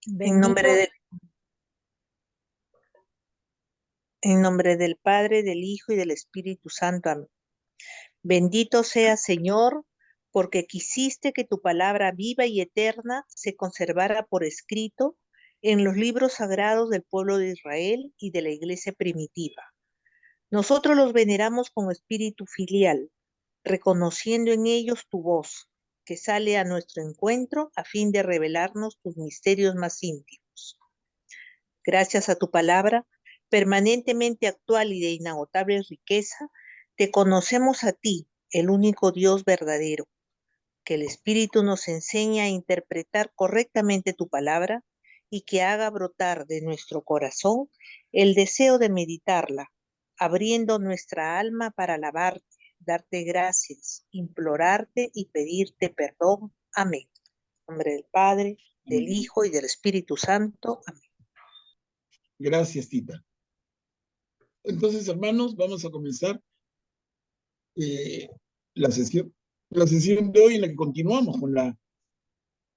En nombre Bendito, del, en nombre del Padre, del Hijo y del Espíritu Santo. Amén. Bendito seas, Señor, porque quisiste que tu palabra viva y eterna se conservara por escrito en los libros sagrados del pueblo de Israel y de la iglesia primitiva. Nosotros los veneramos con espíritu filial, reconociendo en ellos tu voz, que sale a nuestro encuentro a fin de revelarnos tus misterios más íntimos. Gracias a tu palabra, permanentemente actual y de inagotable riqueza, te conocemos a ti, el único Dios verdadero. Que el Espíritu nos enseñe a interpretar correctamente tu palabra y que haga brotar de nuestro corazón el deseo de meditarla, abriendo nuestra alma para alabarte, darte gracias, implorarte y pedirte perdón. Amén. En nombre del Padre, del Amén. Hijo y del Espíritu Santo. Amén. Gracias, Tita. Entonces, hermanos, vamos a comenzar eh, la sesión. La sesión de hoy en la que continuamos con la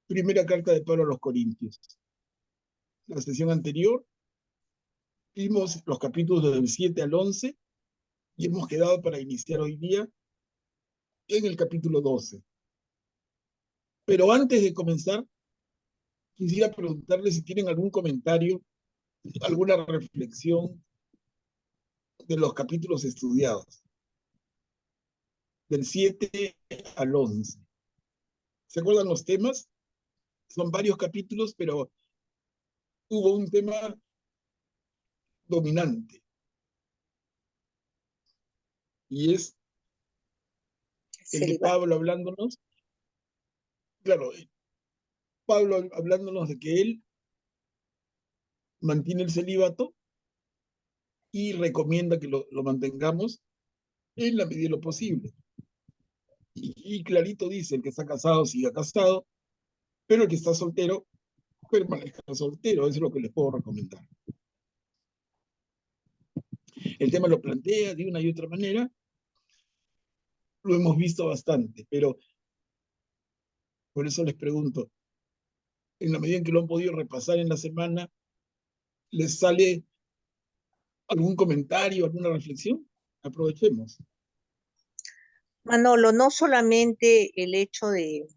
primera carta de Pablo a los Corintios. La sesión anterior vimos los capítulos del 7 al 11 y hemos quedado para iniciar hoy día en el capítulo 12. Pero antes de comenzar, quisiera preguntarles si tienen algún comentario, alguna reflexión de los capítulos estudiados, del 7 al 11. ¿Se acuerdan los temas? Son varios capítulos, pero hubo un tema dominante, y es el de Celibato. Pablo hablándonos, claro, Pablo hablándonos de que él mantiene el celibato y recomienda que lo mantengamos en la medida de lo posible. Y clarito dice, el que está casado siga casado, pero el que está soltero permanezca soltero. Eso es lo que les puedo recomendar. El tema lo plantea de una y otra manera, lo hemos visto bastante, pero por eso les pregunto, en la medida en que lo han podido repasar en la semana, ¿les sale algún comentario, alguna reflexión? Aprovechemos. Manolo, no solamente el hecho de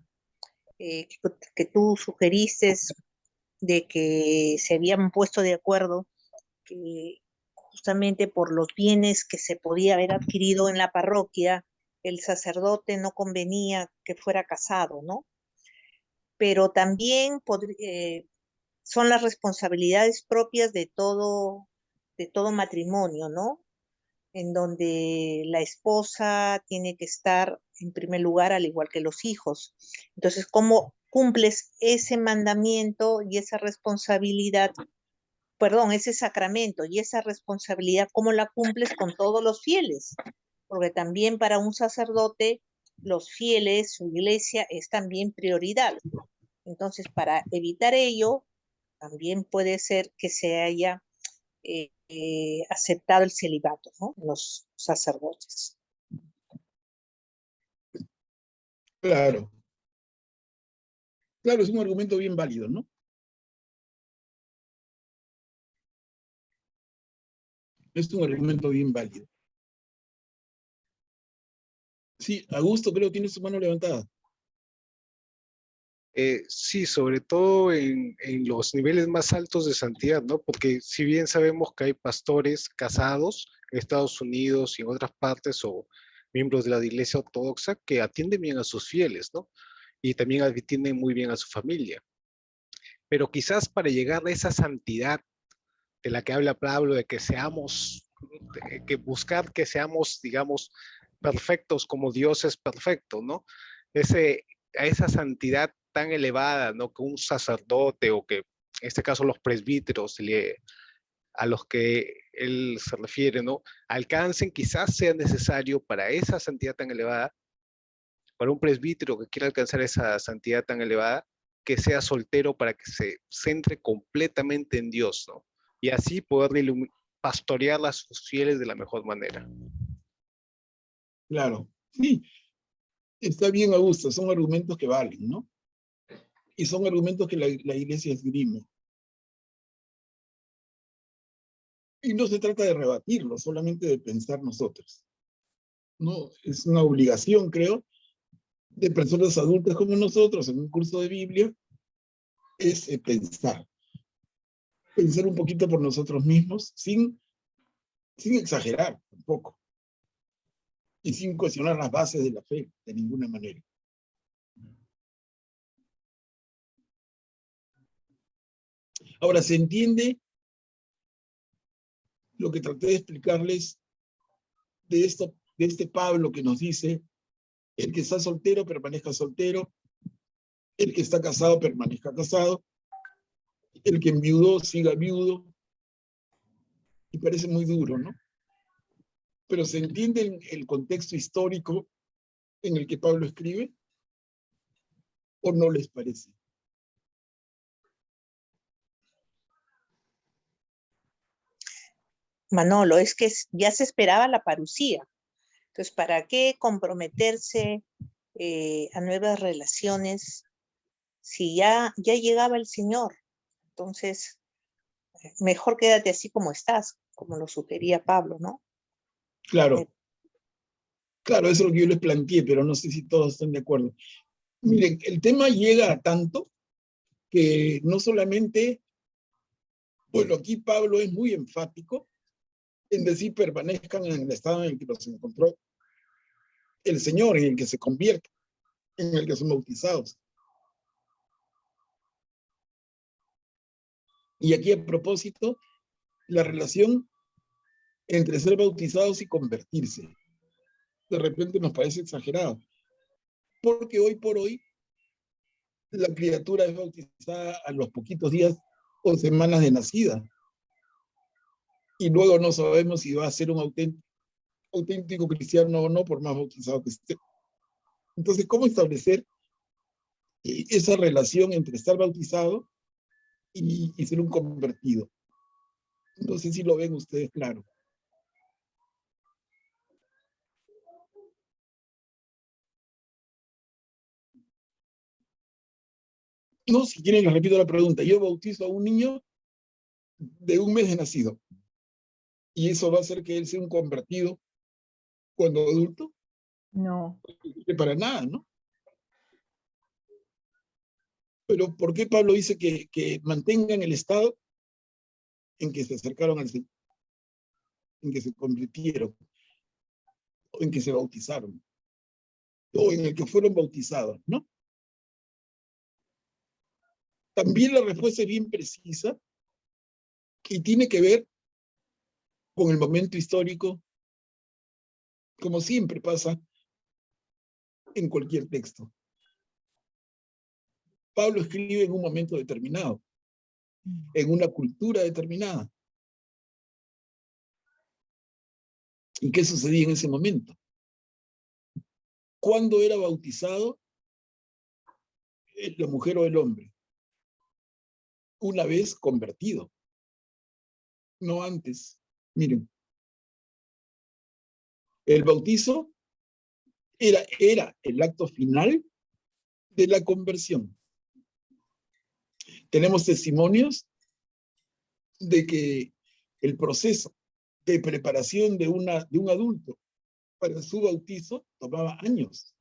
que tú sugeriste de que se habían puesto de acuerdo que justamente por los bienes que se podía haber adquirido en la parroquia, el sacerdote no convenía que fuera casado, ¿no? Pero también son las responsabilidades propias de todo matrimonio, ¿no? En donde la esposa tiene que estar en primer lugar al igual que los hijos. Entonces, ¿cómo cumples ese mandamiento y esa responsabilidad, perdón, ese sacramento y esa responsabilidad, cómo la cumples con todos los fieles? Porque también para un sacerdote, los fieles, su iglesia es también prioridad. Entonces, para evitar ello, también puede ser que se haya aceptado el celibato, ¿no? Los sacerdotes. Claro, claro, es un argumento bien válido, ¿no? Es un argumento bien válido. Sí, Augusto, creo que tiene su mano levantada. Sí, sobre todo en los niveles más altos de santidad, ¿no? Porque si bien sabemos que hay pastores casados en Estados Unidos y en otras partes, o miembros de la Iglesia Ortodoxa, que atienden bien a sus fieles, ¿no? Y también atienden muy bien a su familia. Pero quizás para llegar a esa santidad de la que habla Pablo, de que seamos, que buscar que seamos, digamos, perfectos como Dios es perfecto, ¿no? A esa santidad tan elevada, ¿no? Que un sacerdote o que, en este caso, los presbíteros a los que él se refiere, ¿no? Alcancen, quizás sea necesario para esa santidad tan elevada, para un presbítero que quiera alcanzar esa santidad tan elevada, que sea soltero para que se centre completamente en Dios, ¿no? Y así poder pastorear a sus fieles de la mejor manera. Claro, sí, está bien, Augusto, son argumentos que valen, ¿no? Y son argumentos que la iglesia esgrime. Y no se trata de rebatirlo, solamente de pensar nosotros. No, es una obligación, creo, de personas adultas como nosotros en un curso de Biblia, es pensar un poquito por nosotros mismos, sin exagerar tampoco, y sin cuestionar las bases de la fe de ninguna manera. Ahora, ¿se entiende lo que traté de explicarles de este Pablo que nos dice: el que está soltero permanezca soltero, el que está casado permanezca casado, el que enviudó siga viudo? Y parece muy duro, ¿no? Pero ¿se entiende el contexto histórico en el que Pablo escribe? ¿O no les parece? Manolo, es que ya se esperaba la parucía. Entonces, ¿para qué comprometerse a nuevas relaciones si ya llegaba el Señor? Entonces, mejor quédate así como estás, como lo sugería Pablo, ¿no? Claro, claro, eso es lo que yo les planteé, pero no sé si todos están de acuerdo. Miren, el tema llega a tanto que no solamente, bueno, aquí Pablo es muy enfático en decir permanezcan en el estado en el que los encontró el Señor, en el que se convierten, en el que son bautizados. Y aquí, a propósito, la relación entre ser bautizados y convertirse. De repente nos parece exagerado, porque hoy por hoy la criatura es bautizada a los poquitos días o semanas de nacida, y luego no sabemos si va a ser un auténtico cristiano o no, por más bautizado que esté. Entonces, ¿cómo establecer esa relación entre estar bautizado y ser un convertido? No sé si lo ven ustedes claro. No, si quieren les repito la pregunta. Yo bautizo a un niño de 1 mes de nacido, y eso va a hacer que él sea un convertido cuando adulto. No. Para nada, ¿no? Pero ¿por qué Pablo dice que mantengan el estado en que se acercaron al Señor, en que se convirtieron, o en que se bautizaron, o en el que fueron bautizados, ¿no? También la respuesta es bien precisa y tiene que ver con el momento histórico, como siempre pasa en cualquier texto. Pablo escribe en un momento determinado, en una cultura determinada. ¿Y qué sucedía en ese momento? ¿Cuándo era bautizado la mujer o el hombre? Una vez convertido, no antes. Miren, el bautizo era el acto final de la conversión. Tenemos testimonios de que el proceso de preparación de un adulto para su bautizo tomaba años.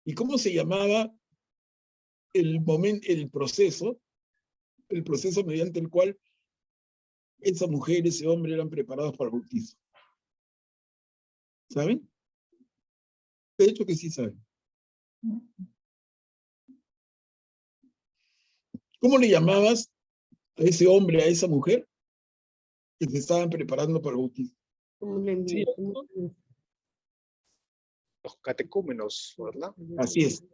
¿Y cómo se llamaba el proceso mediante el cual esa mujer, ese hombre eran preparados para el bautizo? ¿Saben? De hecho que sí saben. ¿Cómo le llamabas a ese hombre, a esa mujer que se estaban preparando para el bautizo? Sí. Los catecúmenos, ¿verdad? Así es.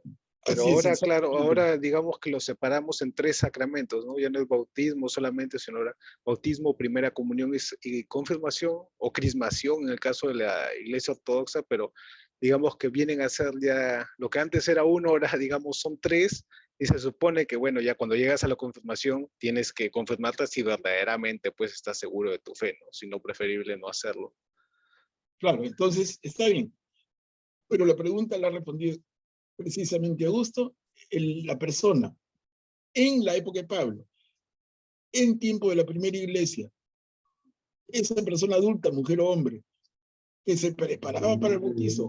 Pero Así es, ahora, claro, exactamente. ahora digamos que los separamos en 3 sacramentos, ¿no? Ya no es bautismo solamente, sino ahora bautismo, primera comunión y confirmación o crismación en el caso de la Iglesia Ortodoxa, pero digamos que vienen a ser ya, lo que antes era 1, ahora digamos son 3, y se supone que, bueno, ya cuando llegas a la confirmación tienes que confirmarte si verdaderamente pues estás seguro de tu fe, ¿no? Si no, preferible no hacerlo. Claro, entonces está bien. Pero la pregunta la ha respondido precisamente Augusto. La persona en la época de Pablo, en tiempo de la primera iglesia, esa persona adulta, mujer o hombre, que se preparaba para el bautizo,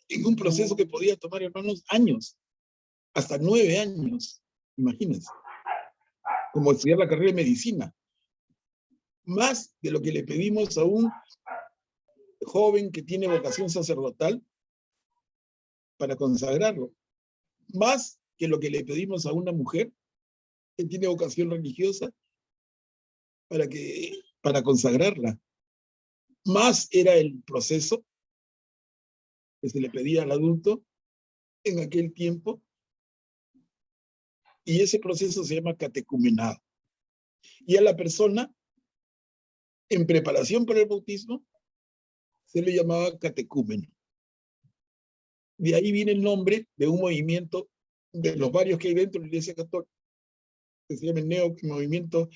en un proceso que podía tomar, hermanos, años, hasta 9 años, imagínense, como estudiar la carrera de medicina, más de lo que le pedimos a un joven que tiene vocación sacerdotal para consagrarlo, más que lo que le pedimos a una mujer que tiene vocación religiosa para consagrarla. Más era el proceso que se le pedía al adulto en aquel tiempo, y ese proceso se llama catecumenado. Y a la persona, en preparación para el bautismo, se le llamaba catecúmeno. De ahí viene el nombre de un movimiento de los varios que hay dentro de la Iglesia Católica, que se llama el movimiento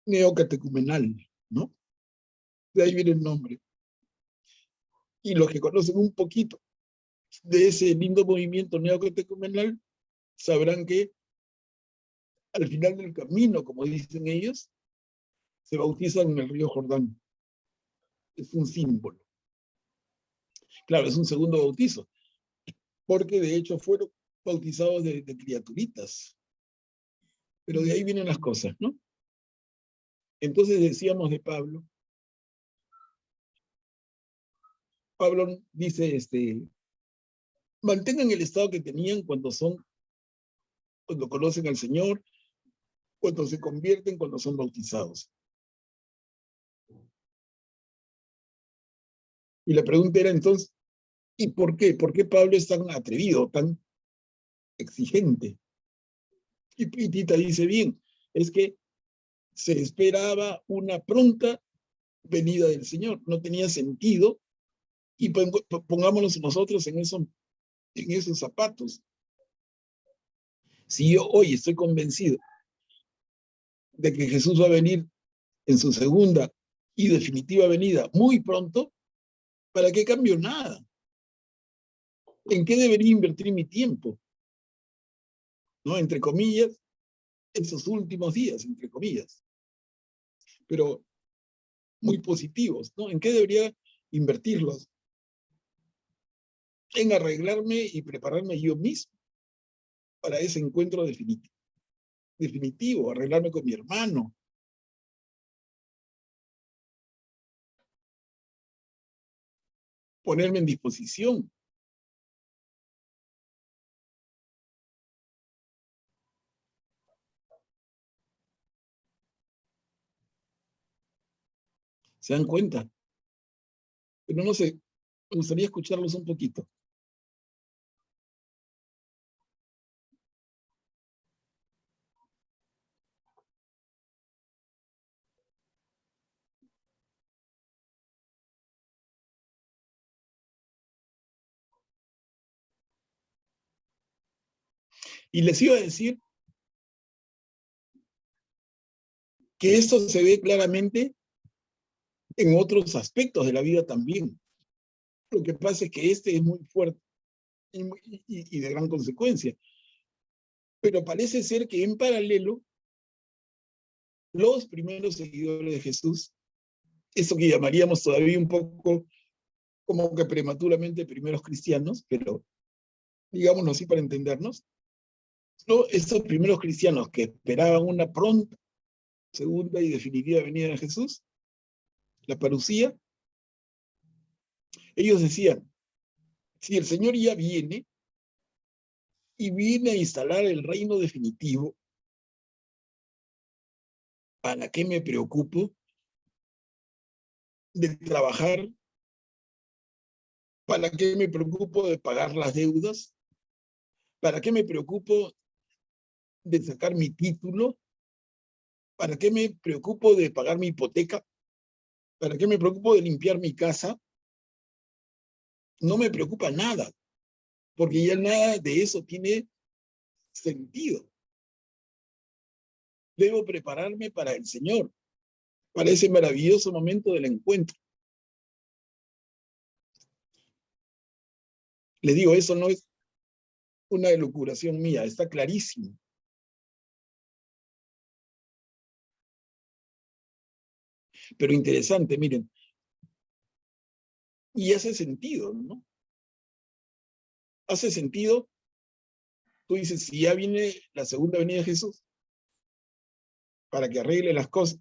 neocatecumenal, ¿no? De ahí viene el nombre. Y los que conocen un poquito de ese lindo movimiento neocatecumenal sabrán que al final del camino, como dicen ellos, se bautizan en el río Jordán. Es un símbolo. Claro, es un segundo bautizo, porque de hecho fueron bautizados de criaturitas. Pero de ahí vienen las cosas, ¿no? Entonces decíamos de Pablo. Pablo dice, mantengan el estado que tenían cuando conocen al Señor, cuando se convierten, cuando son bautizados. Y la pregunta era entonces, ¿y por qué? ¿Por qué Pablo es tan atrevido, tan exigente? Y Tita dice bien, es que se esperaba una pronta venida del Señor, no tenía sentido, y pongámonos nosotros en esos zapatos. Si yo hoy estoy convencido de que Jesús va a venir en su segunda y definitiva venida muy pronto, ¿para qué cambio nada? ¿En qué debería invertir mi tiempo? ¿No? Entre comillas, esos últimos días, entre comillas. Pero muy positivos, ¿no? ¿En qué debería invertirlos? En arreglarme y prepararme yo mismo para ese encuentro definitivo, arreglarme con mi hermano. Ponerme en disposición. ¿Se dan cuenta? Pero no sé, me gustaría escucharlos un poquito. Y les iba a decir que esto se ve claramente en otros aspectos de la vida también. Lo que pasa es que este es muy fuerte y de gran consecuencia. Pero parece ser que en paralelo, los primeros seguidores de Jesús, eso que llamaríamos todavía un poco como que prematuramente primeros cristianos, pero digámoslo así para entendernos, ¿no? Estos primeros cristianos que esperaban una pronta segunda y definitiva venida de Jesús, la parucía, ellos decían, si el Señor ya viene y viene a instalar el reino definitivo, ¿para qué me preocupo de trabajar? ¿Para qué me preocupo de pagar las deudas? ¿Para qué me preocupo de sacar mi título? ¿Para qué me preocupo de pagar mi hipoteca? ¿Para qué me preocupo de limpiar mi casa? No me preocupa nada, porque ya nada de eso tiene sentido. Debo prepararme para el Señor, para ese maravilloso momento del encuentro. Les digo, eso no es una elucubración mía, está clarísimo. Pero interesante, miren. Y hace sentido, ¿no? Hace sentido. Tú dices, si ya viene la segunda venida de Jesús, para que arregle las cosas,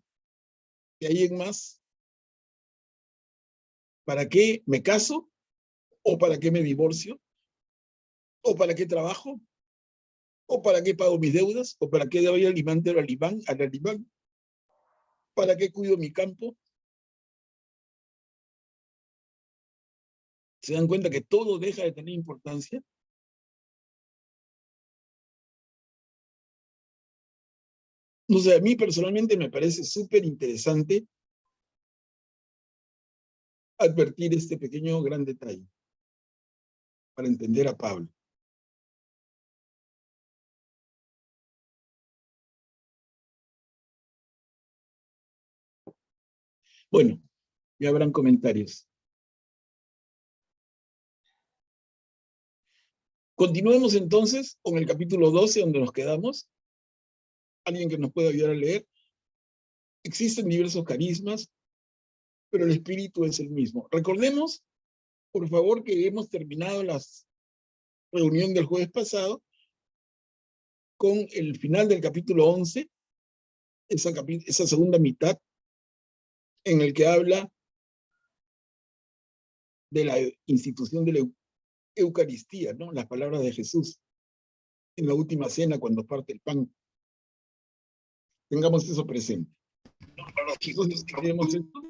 y hay en más, ¿para qué me caso? ¿O para qué me divorcio? ¿O para qué trabajo? ¿O para qué pago mis deudas? ¿O para qué doy al alimán? ¿Para qué cuido mi campo? ¿Se dan cuenta que todo deja de tener importancia? No sé, a mí personalmente me parece súper interesante advertir este pequeño gran detalle para entender a Pablo. Bueno, ya habrán comentarios. Continuemos entonces con el capítulo 12, donde nos quedamos. ¿Alguien que nos pueda ayudar a leer? Existen diversos carismas, pero el espíritu es el mismo. Recordemos, por favor, que hemos terminado la reunión del jueves pasado con el final del capítulo 11, esa segunda mitad, en el que habla de la institución de la Eucaristía, ¿no? Las palabras de Jesús en la última cena cuando parte el pan. Tengamos eso presente. Entonces, tenemos esto.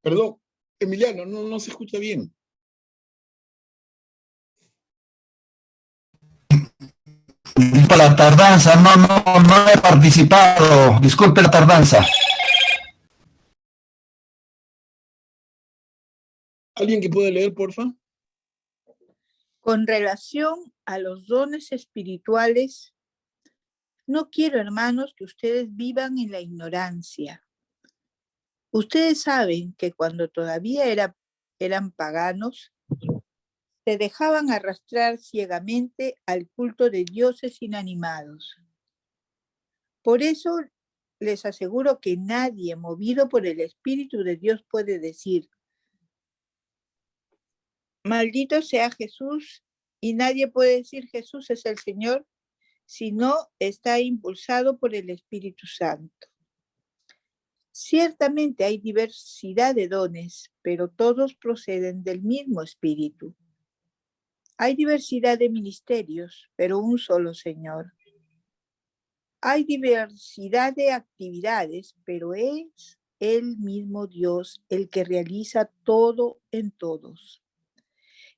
Perdón, Emiliano, no se escucha bien. Disculpa la tardanza, no he participado. Disculpe la tardanza. ¿Alguien que pueda leer, porfa? Con relación a los dones espirituales, no quiero, hermanos, que ustedes vivan en la ignorancia. Ustedes saben que cuando todavía eran paganos, se dejaban arrastrar ciegamente al culto de dioses inanimados. Por eso les aseguro que nadie movido por el Espíritu de Dios puede decir: maldito sea Jesús, y nadie puede decir Jesús es el Señor, si no está impulsado por el Espíritu Santo. Ciertamente hay diversidad de dones, pero todos proceden del mismo Espíritu. Hay diversidad de ministerios, pero un solo Señor. Hay diversidad de actividades, pero es el mismo Dios el que realiza todo en todos.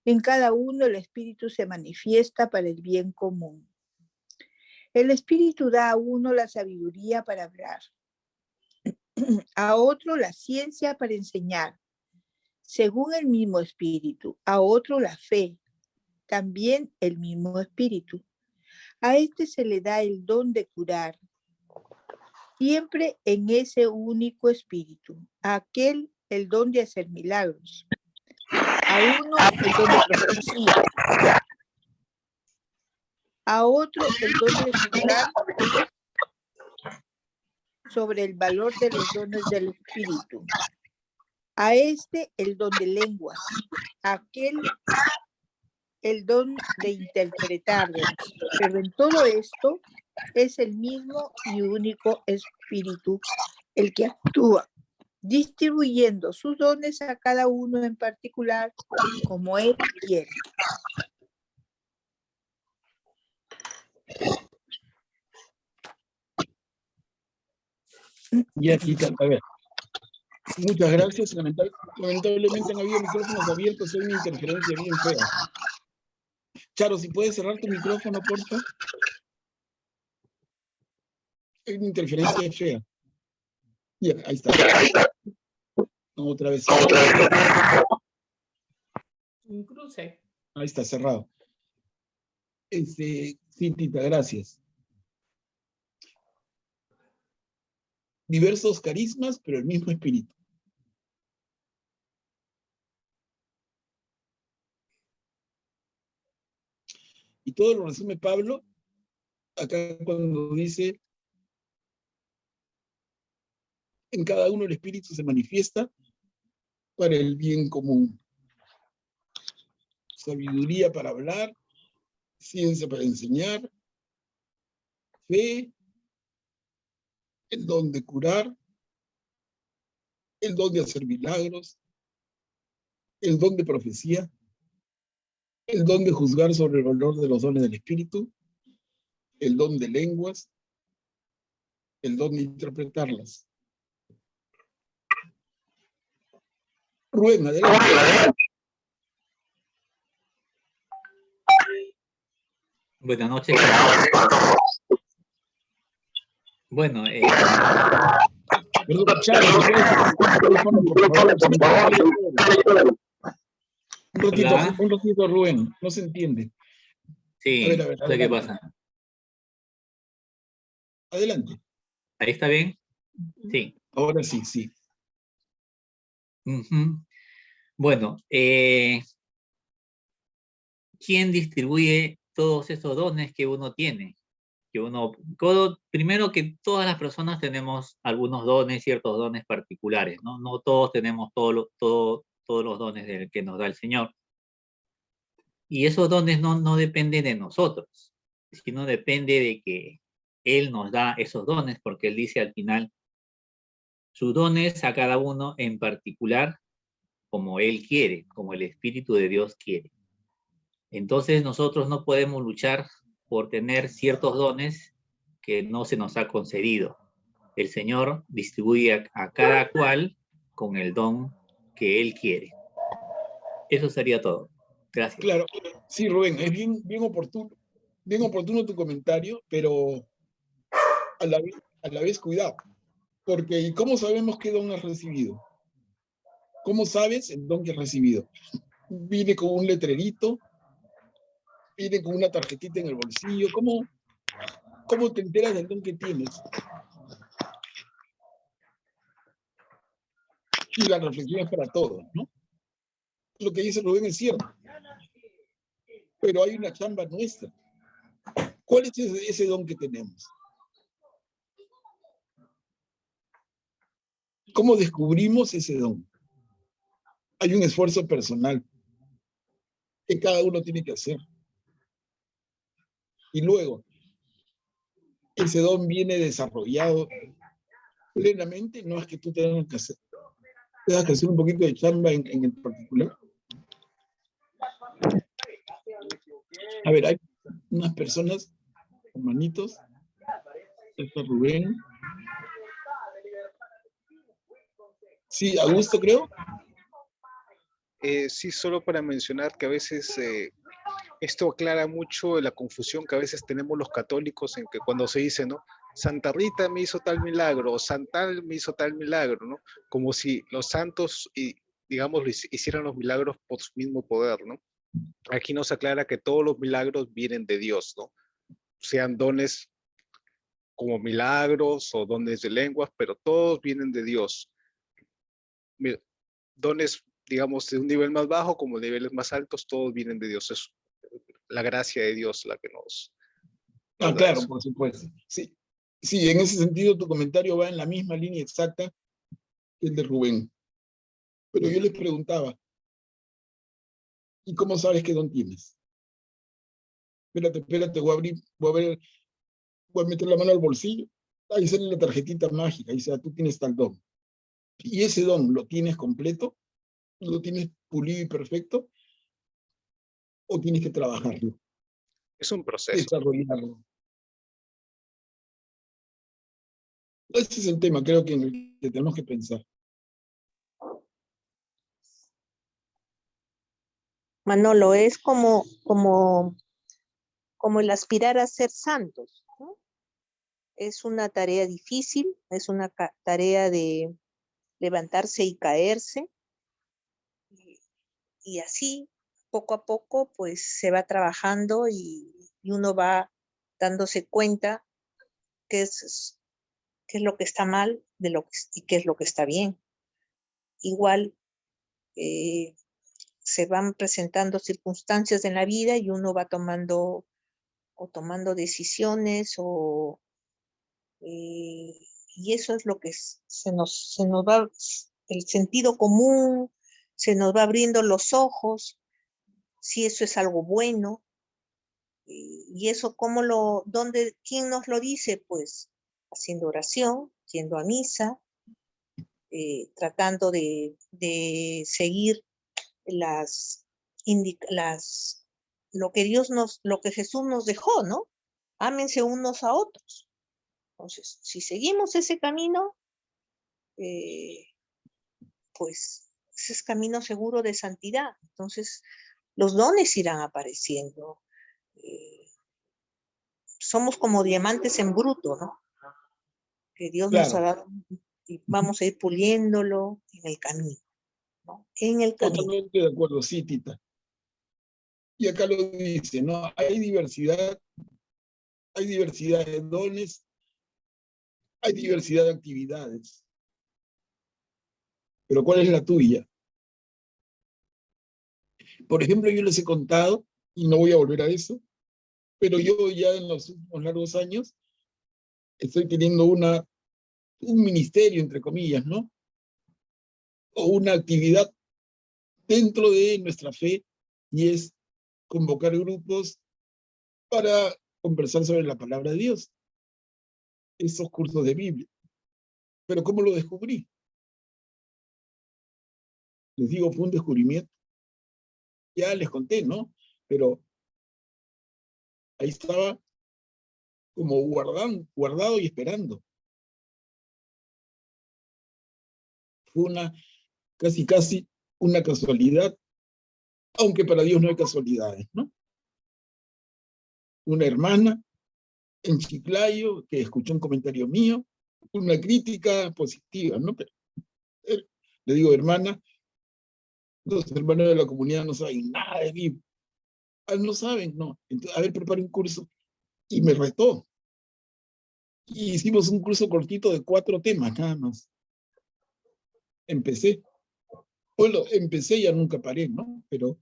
En cada uno el Espíritu se manifiesta para el bien común. El Espíritu da a uno la sabiduría para hablar, a otro la ciencia para enseñar, según el mismo Espíritu, a otro la fe, también el mismo Espíritu. A este se le da el don de curar, siempre en ese único Espíritu. A aquel el don de hacer milagros, a uno el don de profecía, a otro el don de juzgar sobre el valor de los dones del Espíritu, a este el don de lenguas, a aquel el don de interpretarlas, pero en todo esto es el mismo y único Espíritu el que actúa, distribuyendo sus dones a cada uno en particular como Él quiere. Y aquí, a ver. Muchas gracias. Lamentablemente han habido micrófonos abiertos, hay una interferencia bien fea. Charo, si puedes cerrar tu micrófono, por favor. Hay una interferencia fea. Ya, ahí está. Otra vez. Un cruce. Ahí está, cerrado. Sí, Tita, gracias. Diversos carismas, pero el mismo espíritu. Y todo lo resume Pablo acá cuando dice, en cada uno el Espíritu se manifiesta para el bien común. Sabiduría para hablar, ciencia para enseñar, fe, el don de curar, el don de hacer milagros, el don de profecía, el don de juzgar sobre el valor de los dones del Espíritu, el don de lenguas, el don de interpretarlas. Rubén, adelante. Buenas noches. Bueno, Perdón, Charles, por favor. Un ratito, Rubén, no se entiende. Sí, a ver, no sé qué pasa. Adelante. ¿Ahí está bien? Sí. Ahora sí, sí. Bueno, ¿quién distribuye todos esos dones que uno tiene? Primero que todas las personas tenemos algunos dones, ciertos dones particulares, ¿no? No todos tenemos todos los dones que nos da el Señor. Y esos dones no dependen de nosotros, sino depende de que Él nos da esos dones, porque Él dice al final, sus dones a cada uno en particular, como Él quiere, como el Espíritu de Dios quiere. Entonces nosotros no podemos luchar por tener ciertos dones que no se nos ha concedido. El Señor distribuye a cada cual con el don que Él quiere. Eso sería todo. Gracias. Claro, sí, Rubén, es bien oportuno tu comentario, pero a la vez cuidado, porque ¿cómo sabemos qué don has recibido? ¿Cómo sabes el don que has recibido? ¿Viene con un letrerito? ¿Viene con una tarjetita en el bolsillo? ¿Cómo te enteras del don que tienes? Y la reflexión es para todos, ¿no? Lo que dice Rubén es cierto, pero hay una chamba nuestra. ¿Cuál es ese don que tenemos? ¿Cómo descubrimos ese don? Hay un esfuerzo personal que cada uno tiene que hacer. Y luego, ese don viene desarrollado plenamente, no es que tú tengas que hacer un poquito de chamba en el particular. A ver, hay unas personas con manitos. Está Rubén. Sí, Augusto, creo. Sí, solo para mencionar que a veces esto aclara mucho la confusión que a veces tenemos los católicos en que cuando se dice, ¿no? Santa Rita me hizo tal milagro, o Santal me hizo tal milagro, ¿no? Como si los santos, digamos, hicieran los milagros por su mismo poder, ¿no? Aquí nos aclara que todos los milagros vienen de Dios, ¿no? Sean dones como milagros o dones de lenguas, pero todos vienen de Dios. Dones, digamos, de un nivel más bajo como niveles más altos, todos vienen de Dios. Es la gracia de Dios la que nos da Claro, eso. por supuesto. Sí, sí, en ese sentido tu comentario va en la misma línea exacta que el de Rubén. Pero yo les preguntaba, ¿y cómo sabes qué don tienes? Espérate, voy a meter la mano al bolsillo. Ahí sale la tarjetita mágica, y dice, tú tienes tal don. ¿Y ese don lo tienes completo? ¿Lo tienes pulido y perfecto? ¿O tienes que trabajarlo? Es un proceso. Desarrollarlo. Ese es el tema, creo que en el que tenemos que pensar. Manolo, es como el aspirar a ser santos, ¿no? Es una tarea difícil, es una tarea de levantarse y caerse, y así, poco a poco, pues se va trabajando y uno va dándose cuenta qué es lo que está mal y qué es lo que está bien. Igual se van presentando circunstancias en la vida y uno va tomando o tomando decisiones, y eso es lo que se nos va, el sentido común, se nos va abriendo los ojos, si eso es algo bueno. Y eso, quién nos lo dice? Pues haciendo oración, yendo a misa, tratando de seguir lo que Jesús nos dejó, ¿no? Ámense unos a otros. Entonces, si seguimos ese camino, pues ese es camino seguro de santidad. Entonces, los dones irán apareciendo. Somos como diamantes en bruto, ¿no? Que Dios nos ha dado y vamos a ir puliéndolo en el camino, ¿no? En el camino. Totalmente de acuerdo, sí, Tita. Y acá lo dice, ¿no? Hay diversidad de dones, hay diversidad de actividades. Pero ¿cuál es la tuya? Por ejemplo, yo les he contado, y no voy a volver a eso, pero yo ya en los últimos largos años estoy teniendo un ministerio, entre comillas, ¿no? O una actividad dentro de nuestra fe, y es convocar grupos para conversar sobre la palabra de Dios. Esos cursos de Biblia. Pero ¿cómo lo descubrí? Les digo, fue un descubrimiento. Ya les conté, ¿no? Pero ahí estaba como guardado y esperando. Fue casi una casualidad, aunque para Dios no hay casualidades, ¿no? Una hermana en Chiclayo que escuchó un comentario mío, una crítica positiva, ¿no? Pero, le digo, hermana, los hermanos de la comunidad no saben nada de Biblia. No saben, no. Entonces, a ver, prepara un curso. Y me retó. Y hicimos un curso cortito de 4 temas, nada más. Empecé. Bueno, empecé y ya nunca paré, ¿no? Pero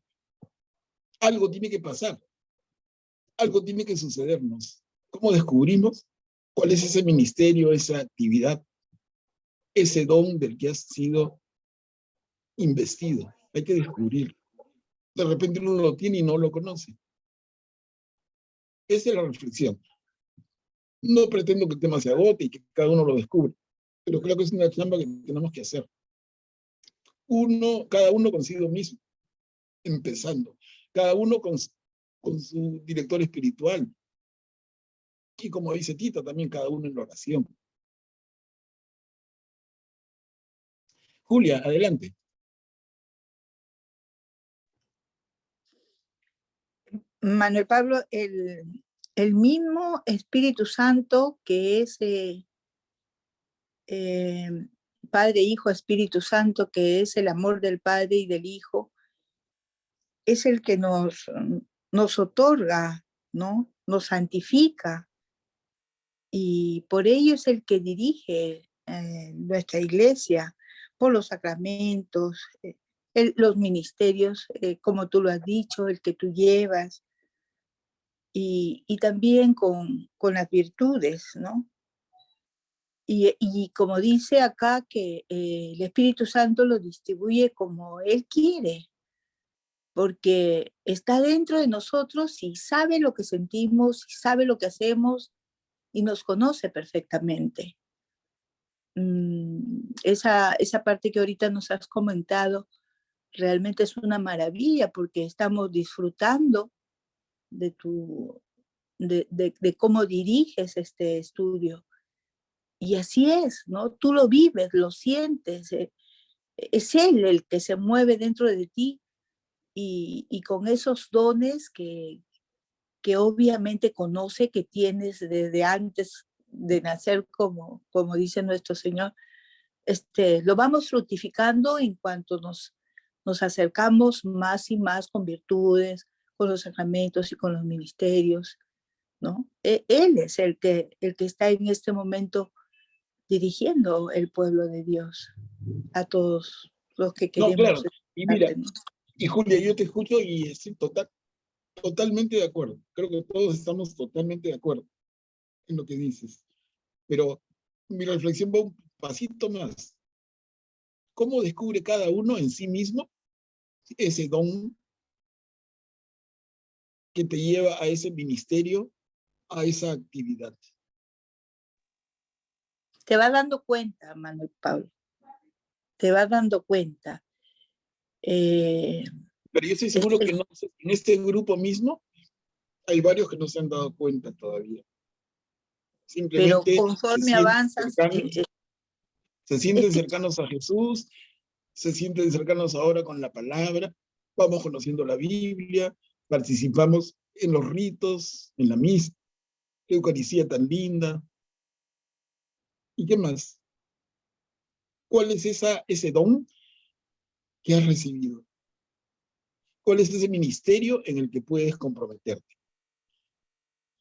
algo tiene que pasar. Algo tiene que sucedernos. ¿Cómo descubrimos cuál es ese ministerio, esa actividad, ese don del que has sido investido? Hay que descubrirlo. De repente uno lo tiene y no lo conoce. Esa es la reflexión. No pretendo que el tema se agote y que cada uno lo descubra, pero creo que es una chamba que tenemos que hacer. Cada uno consigo mismo, empezando. Cada uno con su director espiritual. Y como dice Tita, también cada uno en la oración. Julia, adelante. Manuel Pablo, el mismo Espíritu Santo que es Padre, Hijo, Espíritu Santo, que es el amor del Padre y del Hijo, es el que nos otorga, ¿no? Nos santifica, y por ello es el que dirige nuestra iglesia por los sacramentos, los ministerios, como tú lo has dicho, el que tú llevas, y también con las virtudes, ¿no? Y como dice acá, que el Espíritu Santo lo distribuye como Él quiere, porque está dentro de nosotros y sabe lo que sentimos, y sabe lo que hacemos, y nos conoce perfectamente. Esa parte que ahorita nos has comentado realmente es una maravilla, porque estamos disfrutando de cómo diriges este estudio. Y así es, ¿no? Tú lo vives, lo sientes, es Él el que se mueve dentro de ti, y con esos dones que obviamente conoce que tienes desde antes de nacer, como dice nuestro Señor, lo vamos fructificando en cuanto nos acercamos más y más con virtudes, con los sacramentos y con los ministerios, ¿no? Él es el que está en este momento dirigiendo el pueblo de Dios a todos los que No, queremos. claro. Y mira, y Julia, yo te escucho y estoy Totalmente de acuerdo. Creo que todos estamos totalmente de acuerdo en lo que dices. Pero mi reflexión va un pasito más. ¿Cómo descubre cada uno en sí mismo ese don que te lleva a ese ministerio, a esa actividad? Te vas dando cuenta, Manuel Pablo. Te vas dando cuenta. Pero yo estoy seguro que no, en este grupo mismo hay varios que no se han dado cuenta todavía. Pero Simplemente conforme avanzas, se sienten cercanos a Jesús, se sienten cercanos ahora con la palabra, vamos conociendo la Biblia, participamos en los ritos, en la misa, la Eucaristía tan linda. ¿Y qué más? ¿Cuál es ese don que has recibido? ¿Cuál es ese ministerio en el que puedes comprometerte?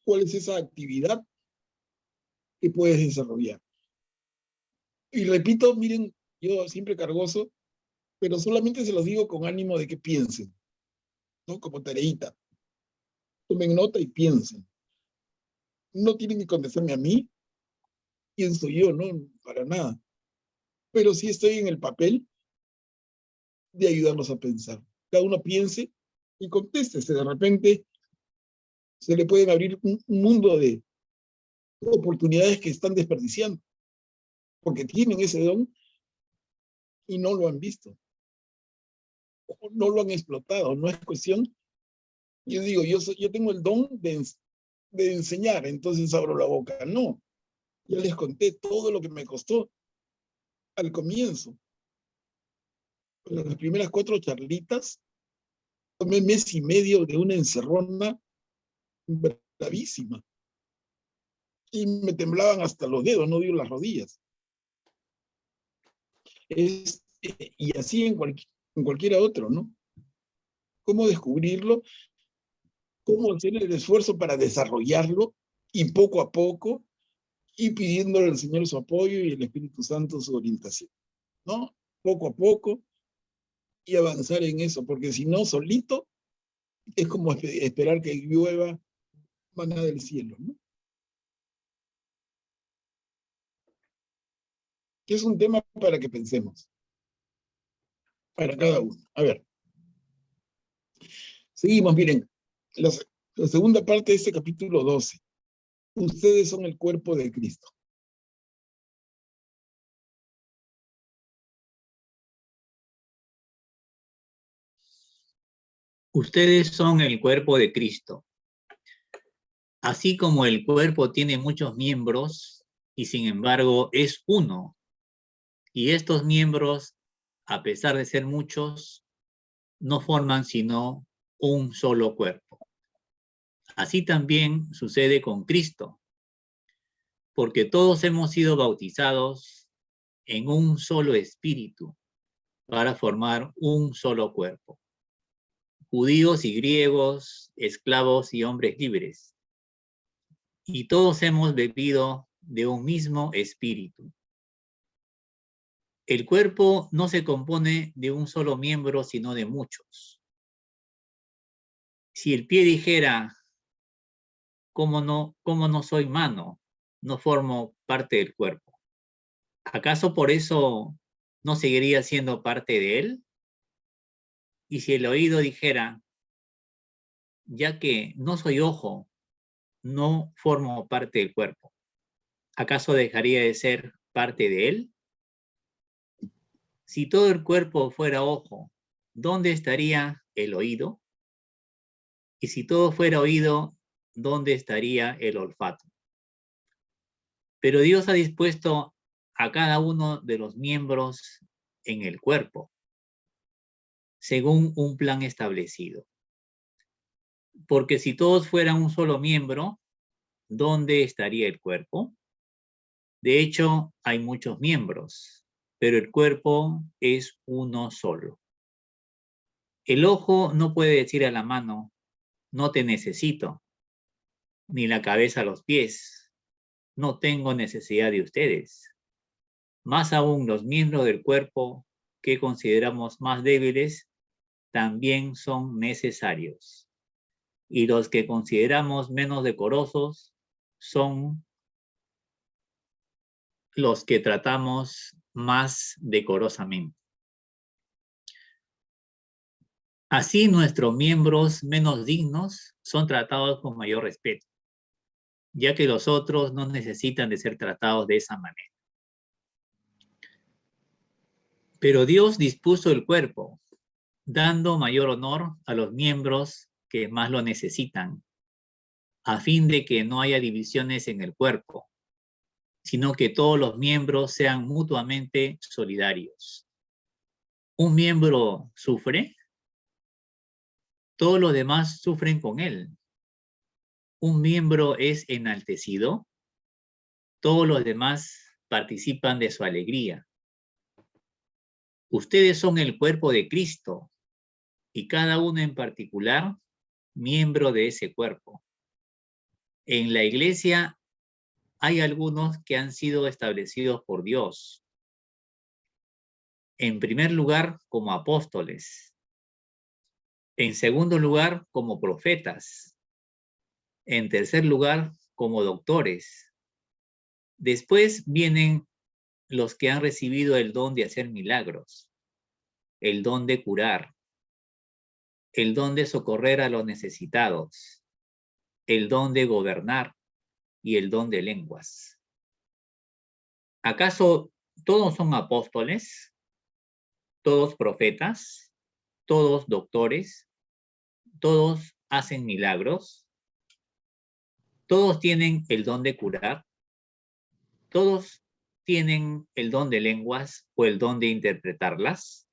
¿Cuál es esa actividad que puedes desarrollar? Y repito, miren, yo siempre cargoso, pero solamente se los digo con ánimo de que piensen, ¿no? Como tareita. Tomen nota y piensen. No tienen que contestarme a mí, quién soy yo, no, para nada. Pero sí estoy en el papel de ayudarlos a pensar. Cada uno piense y contéstese. De repente se le pueden abrir un mundo de oportunidades que están desperdiciando, porque tienen ese don y no lo han visto, o no lo han explotado. No es cuestión, yo digo, yo tengo el don de enseñar, entonces abro la boca. No, ya les conté todo lo que me costó al comienzo. Las primeras 4 charlitas, tomé mes y medio de una encerrona bravísima. Y me temblaban hasta los dedos, no digo las rodillas. Y así en cualquiera otro, ¿no? ¿Cómo descubrirlo? ¿Cómo hacer el esfuerzo para desarrollarlo? Y poco a poco, y pidiéndole al Señor su apoyo y el Espíritu Santo su orientación, ¿no? Poco a poco, y avanzar en eso, porque si no, solito, es como esperar que llueva maná del cielo, ¿no? Que es un tema para que pensemos, para cada uno. A ver, seguimos, miren, la segunda parte de este capítulo 12. Ustedes son el cuerpo de Cristo. Ustedes son el cuerpo de Cristo. Así como el cuerpo tiene muchos miembros y sin embargo es uno, y estos miembros, a pesar de ser muchos, no forman sino un solo cuerpo. Así también sucede con Cristo, porque todos hemos sido bautizados en un solo espíritu para formar un solo cuerpo. Judíos y griegos, esclavos y hombres libres. Y todos hemos bebido de un mismo espíritu. El cuerpo no se compone de un solo miembro, sino de muchos. Si el pie dijera, ¿cómo no soy mano? No formo parte del cuerpo. ¿Acaso por eso no seguiría siendo parte de él? Y si el oído dijera, ya que no soy ojo, no formo parte del cuerpo, ¿acaso dejaría de ser parte de él? Si todo el cuerpo fuera ojo, ¿dónde estaría el oído? Y si todo fuera oído, ¿dónde estaría el olfato? Pero Dios ha dispuesto a cada uno de los miembros en el cuerpo, según un plan establecido. Porque si todos fueran un solo miembro, ¿dónde estaría el cuerpo? De hecho, hay muchos miembros, pero el cuerpo es uno solo. El ojo no puede decir a la mano, no te necesito, ni la cabeza a los pies, no tengo necesidad de ustedes. Más aún, los miembros del cuerpo que consideramos más débiles también son necesarios. y los que consideramos menos decorosos son los que tratamos más decorosamente. Así nuestros miembros menos dignos son tratados con mayor respeto, ya que los otros no necesitan de ser tratados de esa manera. Pero Dios dispuso el cuerpo, dando mayor honor a los miembros que más lo necesitan, a fin de que no haya divisiones en el cuerpo, sino que todos los miembros sean mutuamente solidarios. Un miembro sufre, todos los demás sufren con él. Un miembro es enaltecido, todos los demás participan de su alegría. Ustedes son el cuerpo de Cristo y cada uno en particular miembro de ese cuerpo. En la iglesia hay algunos que han sido establecidos por Dios. En primer lugar, como apóstoles. En segundo lugar, como profetas. En tercer lugar, como doctores. Después vienen los que han recibido el don de hacer milagros, el don de curar, el don de socorrer a los necesitados, el don de gobernar y el don de lenguas. ¿Acaso todos son apóstoles? ¿Todos profetas? ¿Todos doctores? ¿Todos hacen milagros? ¿Todos tienen el don de curar? ¿Todos tienen el don de lenguas o el don de interpretarlas?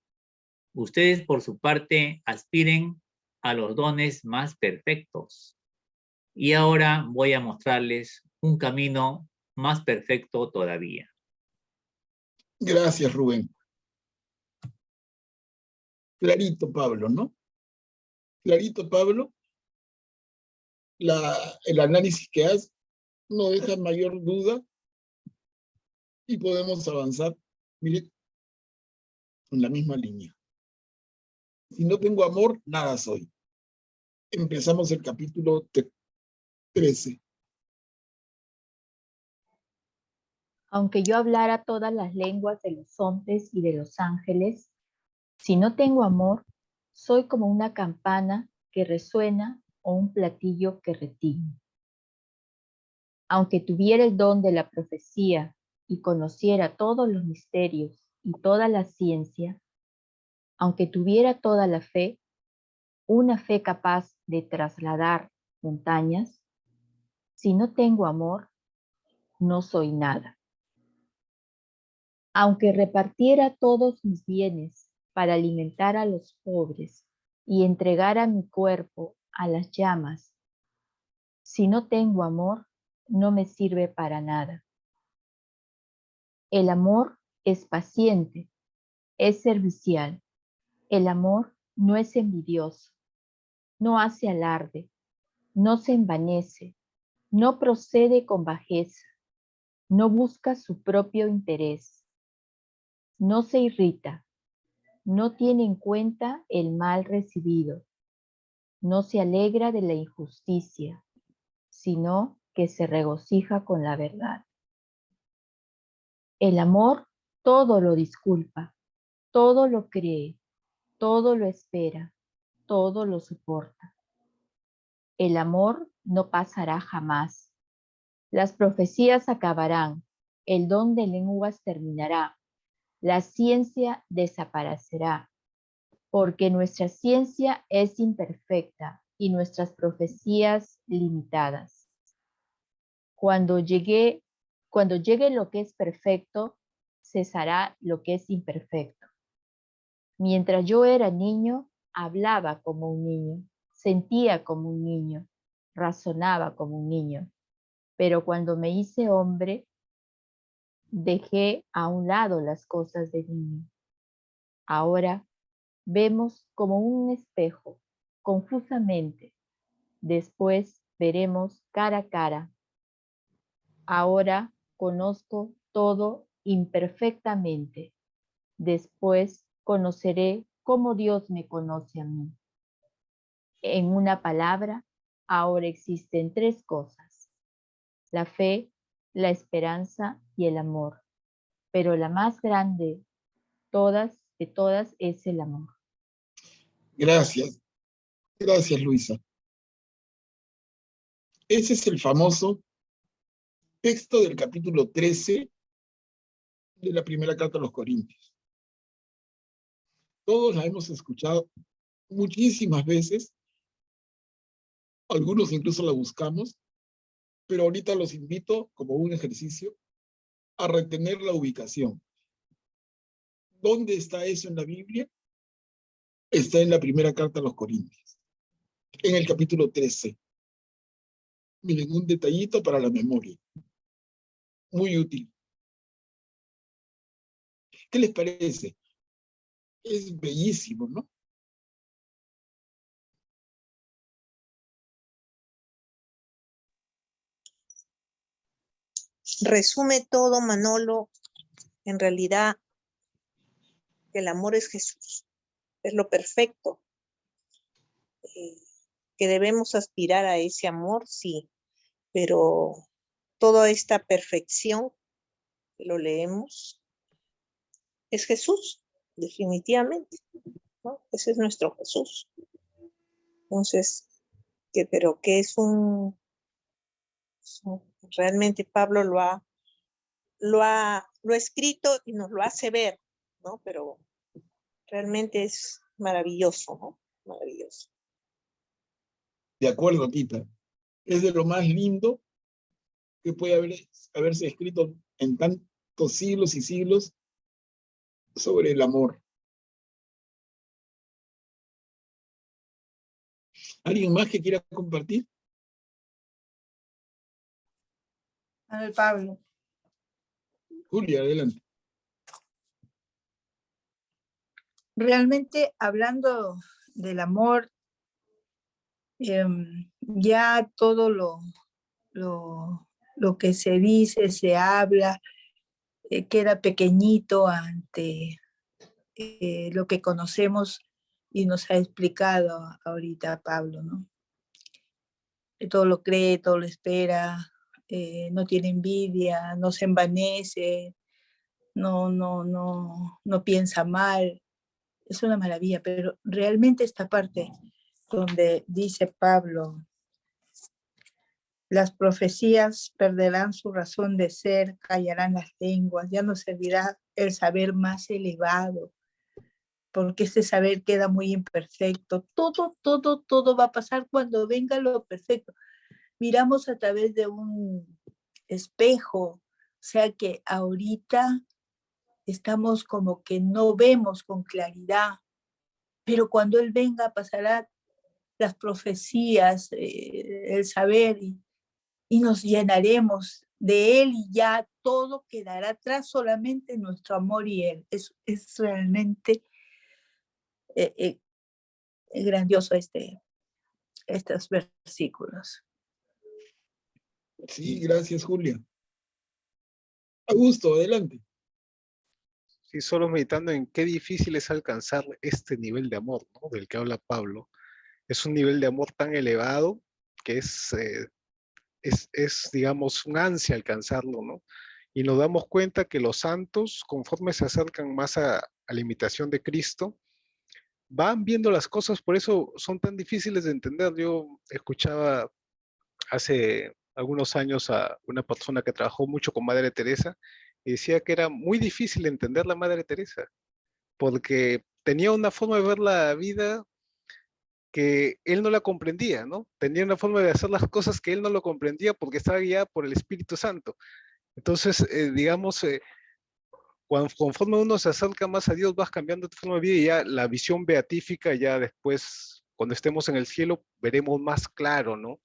Ustedes, por su parte, aspiren a los dones más perfectos. Y ahora voy a mostrarles un camino más perfecto todavía. Gracias, Rubén. Clarito, Pablo, ¿no? Clarito, Pablo. El análisis que hace no deja mayor duda y podemos avanzar, mire, en la misma línea. Si no tengo amor, nada soy. Empezamos el capítulo 13. Aunque yo hablara todas las lenguas de los hombres y de los ángeles, si no tengo amor, soy como una campana que resuena o un platillo que retiñe. Aunque tuviera el don de la profecía y conociera todos los misterios y toda la ciencia, aunque tuviera toda la fe, una fe capaz de trasladar montañas, si no tengo amor, no soy nada. Aunque repartiera todos mis bienes para alimentar a los pobres y entregara mi cuerpo a las llamas, si no tengo amor, no me sirve para nada. El amor es paciente, es servicial. El amor no es envidioso, no hace alarde, no se envanece, no procede con bajeza, no busca su propio interés, no se irrita, no tiene en cuenta el mal recibido, no se alegra de la injusticia, sino que se regocija con la verdad. El amor todo lo disculpa, todo lo cree, todo lo espera, todo lo soporta. El amor no pasará jamás. Las profecías acabarán, el don de lenguas terminará, la ciencia desaparecerá, porque nuestra ciencia es imperfecta y nuestras profecías limitadas. Cuando llegue lo que es perfecto, cesará lo que es imperfecto. Mientras yo era niño, hablaba como un niño, sentía como un niño, razonaba como un niño. Pero cuando me hice hombre, dejé a un lado las cosas de niño. Ahora vemos como un espejo, confusamente. Después veremos cara a cara. Ahora conozco todo imperfectamente. Después conoceré cómo Dios me conoce a mí. En una palabra, Ahora existen tres cosas: la fe, la esperanza y el amor. Pero la más grande de todas es el amor. Gracias, gracias Luisa. Ese es el famoso texto del capítulo 13 de la primera carta a los Corintios. Todos la hemos escuchado muchísimas veces, algunos incluso la buscamos, pero ahorita los invito, como un ejercicio, a retener la ubicación. ¿Dónde está eso en la Biblia? Está en la primera carta a los Corintios, en el capítulo 13. Miren, un detallito para la memoria. Muy útil. ¿Qué les parece? Es bellísimo, ¿no? Resume todo, Manolo. En realidad, el amor es Jesús, es lo perfecto. Que debemos aspirar a ese amor, sí, pero toda esta perfección, que lo leemos, es Jesús, definitivamente, ¿no? Ese es nuestro Jesús. Entonces, pero que es realmente Pablo lo ha escrito y nos lo hace ver, ¿no? Pero realmente es maravilloso, ¿no? Maravilloso. De acuerdo, Tita. Es de lo más lindo que puede haberse escrito en tantos siglos y siglos sobre el amor. ¿Alguien más que quiera compartir? Pablo. Julia, adelante. Realmente hablando del amor, ya todo lo que se dice, se habla, queda pequeñito ante lo que conocemos y nos ha explicado ahorita Pablo, ¿no? Todo lo cree, todo lo espera, no tiene envidia, no se envanece, no piensa mal. Es una maravilla, pero realmente esta parte donde dice Pablo, las profecías perderán su razón de ser, callarán las lenguas, ya no servirá el saber más elevado, porque este saber queda muy imperfecto. Todo va a pasar cuando venga lo perfecto. Miramos a través de un espejo, o sea que ahorita estamos como que no vemos con claridad, pero cuando Él venga pasará las profecías, el saber y nos llenaremos de Él y ya todo quedará atrás, solamente nuestro amor y Él. Es realmente grandioso estos versículos. Sí, gracias, Julia. Augusto, adelante. Sí, solo meditando en qué difícil es alcanzar este nivel de amor, ¿no? Del que habla Pablo. Es un nivel de amor tan elevado que digamos, un ansia alcanzarlo, ¿no? Y nos damos cuenta que los santos, conforme se acercan más a la imitación de Cristo, van viendo las cosas, por eso son tan difíciles de entender. Yo escuchaba hace algunos años a una persona que trabajó mucho con Madre Teresa y decía que era muy difícil entender la Madre Teresa, porque tenía una forma de ver la vida que él no la comprendía, ¿no? Tenía una forma de hacer las cosas que él no lo comprendía porque estaba guiada por el Espíritu Santo. Entonces, digamos, conforme uno se acerca más a Dios, vas cambiando tu forma de vida y ya la visión beatífica, ya después, cuando estemos en el cielo, veremos más claro, ¿no?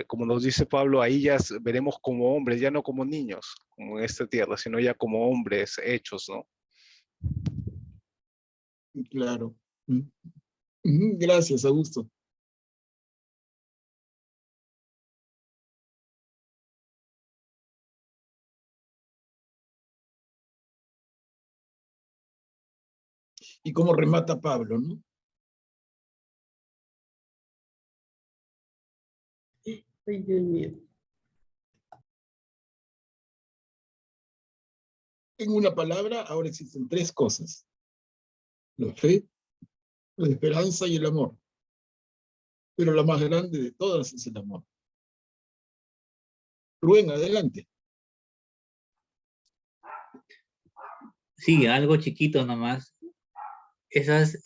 Como nos dice Pablo, ahí ya veremos como hombres, ya no como niños, como en esta tierra, sino ya como hombres hechos, ¿no? Claro. Gracias, Augusto. Y cómo remata Pablo, ¿no? Ay, Dios mío. En una palabra, ahora existen tres cosas: la fe, la esperanza y el amor. Pero la más grande de todas es el amor. Rubén, adelante. Sí, algo chiquito nomás. Esas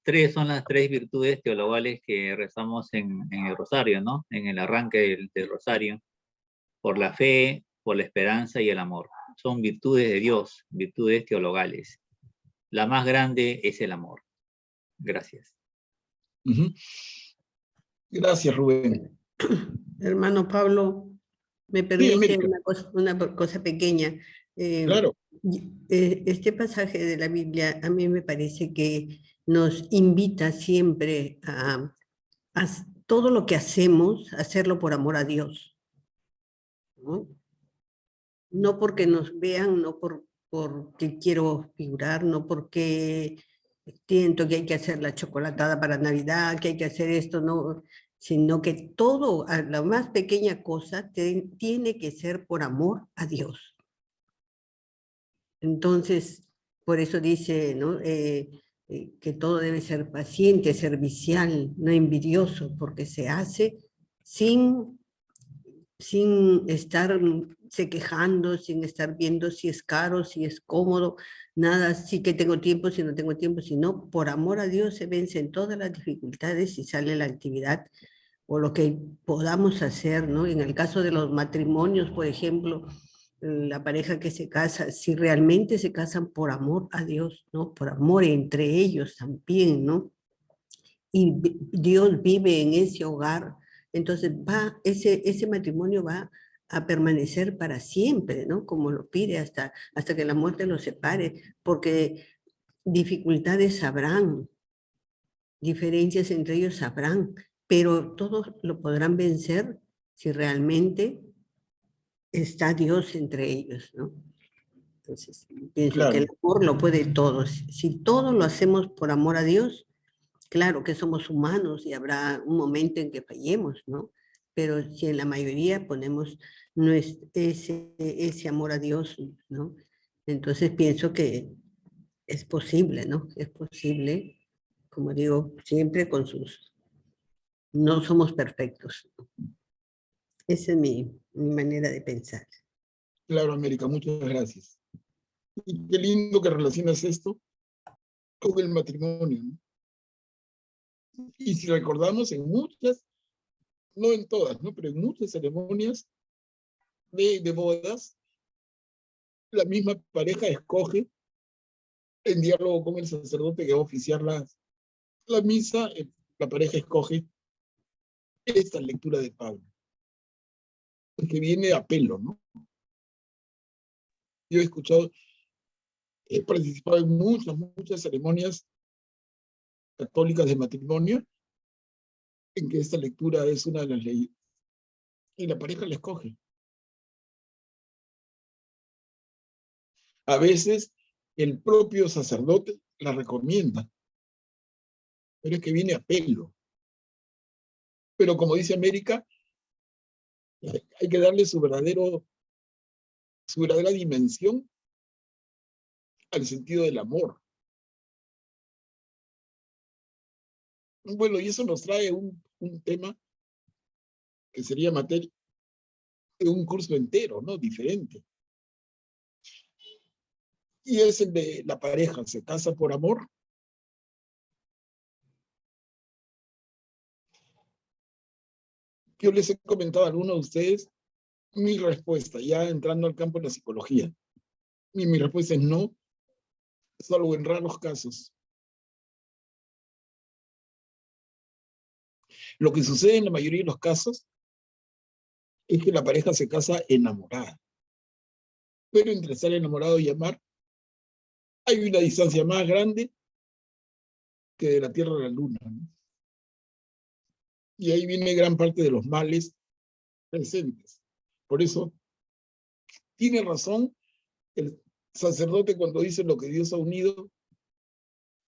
tres son las tres virtudes teologales que rezamos en el rosario, ¿no? En el arranque del rosario. Por la fe, por la esperanza y el amor. Son virtudes de Dios, virtudes teologales. La más grande es el amor. Gracias. Gracias, Rubén. Hermano Pablo, me Sí, permite América. una cosa pequeña. Claro. Este pasaje de la Biblia a mí me parece que nos invita siempre a todo lo que hacemos, hacerlo por amor a Dios, ¿no? No porque nos vean, no porque quiero figurar, no porque siento que hay que hacer la chocolatada para Navidad, que hay que hacer esto, no, sino que todo, a la más pequeña cosa, tiene que ser por amor a Dios. Entonces, por eso dice, ¿no? Que todo debe ser paciente, servicial, no envidioso, porque se hace sin estarse quejando, sin estar viendo si es caro, si es cómodo, nada, sí que tengo tiempo, si no tengo tiempo, sino por amor a Dios se vencen todas las dificultades y sale la actividad o lo que podamos hacer, ¿no? En el caso de los matrimonios, por ejemplo, la pareja que se casa, si realmente se casan por amor a Dios, ¿no? Por amor entre ellos también, ¿no? Y Dios vive en ese hogar, entonces ese matrimonio va a permanecer para siempre, ¿no? Como lo pide hasta que la muerte los separe, porque dificultades habrán, diferencias entre ellos habrán, pero todos lo podrán vencer si realmente está Dios entre ellos, ¿no? Entonces, pienso que el Claro. amor lo puede todo. Si todo lo hacemos por amor a Dios, claro que somos humanos y habrá un momento en que fallemos, ¿no? Pero si en la mayoría ponemos ese amor a Dios, ¿no? Entonces pienso que es posible, ¿no? Es posible, como digo, siempre con sus... No somos perfectos. Esa es mi manera de pensar. Claro, América, muchas gracias. Y qué lindo que relacionas esto con el matrimonio, ¿no? Y si recordamos, en muchas, no en todas, ¿no? Pero en muchas ceremonias de bodas, la misma pareja escoge, en diálogo con el sacerdote que va a oficiar la misa, la pareja escoge esta lectura de Pablo, que viene a pelo, ¿no? Yo he escuchado, he participado en muchas ceremonias católicas de matrimonio, en que esta lectura es una de las leyes, y la pareja la escoge. A veces el propio sacerdote la recomienda, pero es que viene a pelo. Pero como dice América, hay que darle su verdadera dimensión al sentido del amor. Bueno, y eso nos trae un tema que sería materia de un curso entero, ¿no? Diferente. Y es el de la pareja, ¿se casa por amor? Yo les he comentado a algunos de ustedes mi respuesta, ya entrando al campo de la psicología. Y mi respuesta es no, salvo en raros casos. Lo que sucede en la mayoría de los casos es que la pareja se casa enamorada. Pero entre estar enamorado y amar, hay una distancia más grande que de la Tierra a la Luna, ¿no? Y ahí viene gran parte de los males presentes. Por eso, tiene razón el sacerdote cuando dice lo que Dios ha unido,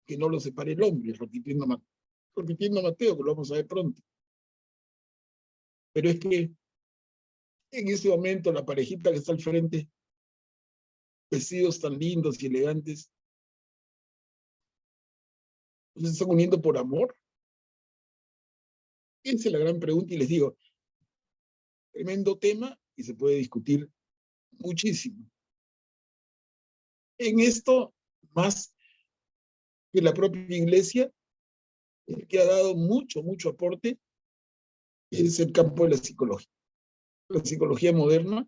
que no lo separe el hombre, repitiendo a Mateo, que lo vamos a ver pronto. pero es que en este momento la parejita que está al frente, vestidos tan lindos y elegantes, ¿se están uniendo por amor? Esa es la gran pregunta y les digo, tremendo tema y se puede discutir muchísimo. En esto, más que la propia iglesia, el que ha dado mucho aporte es el campo de la psicología. La psicología moderna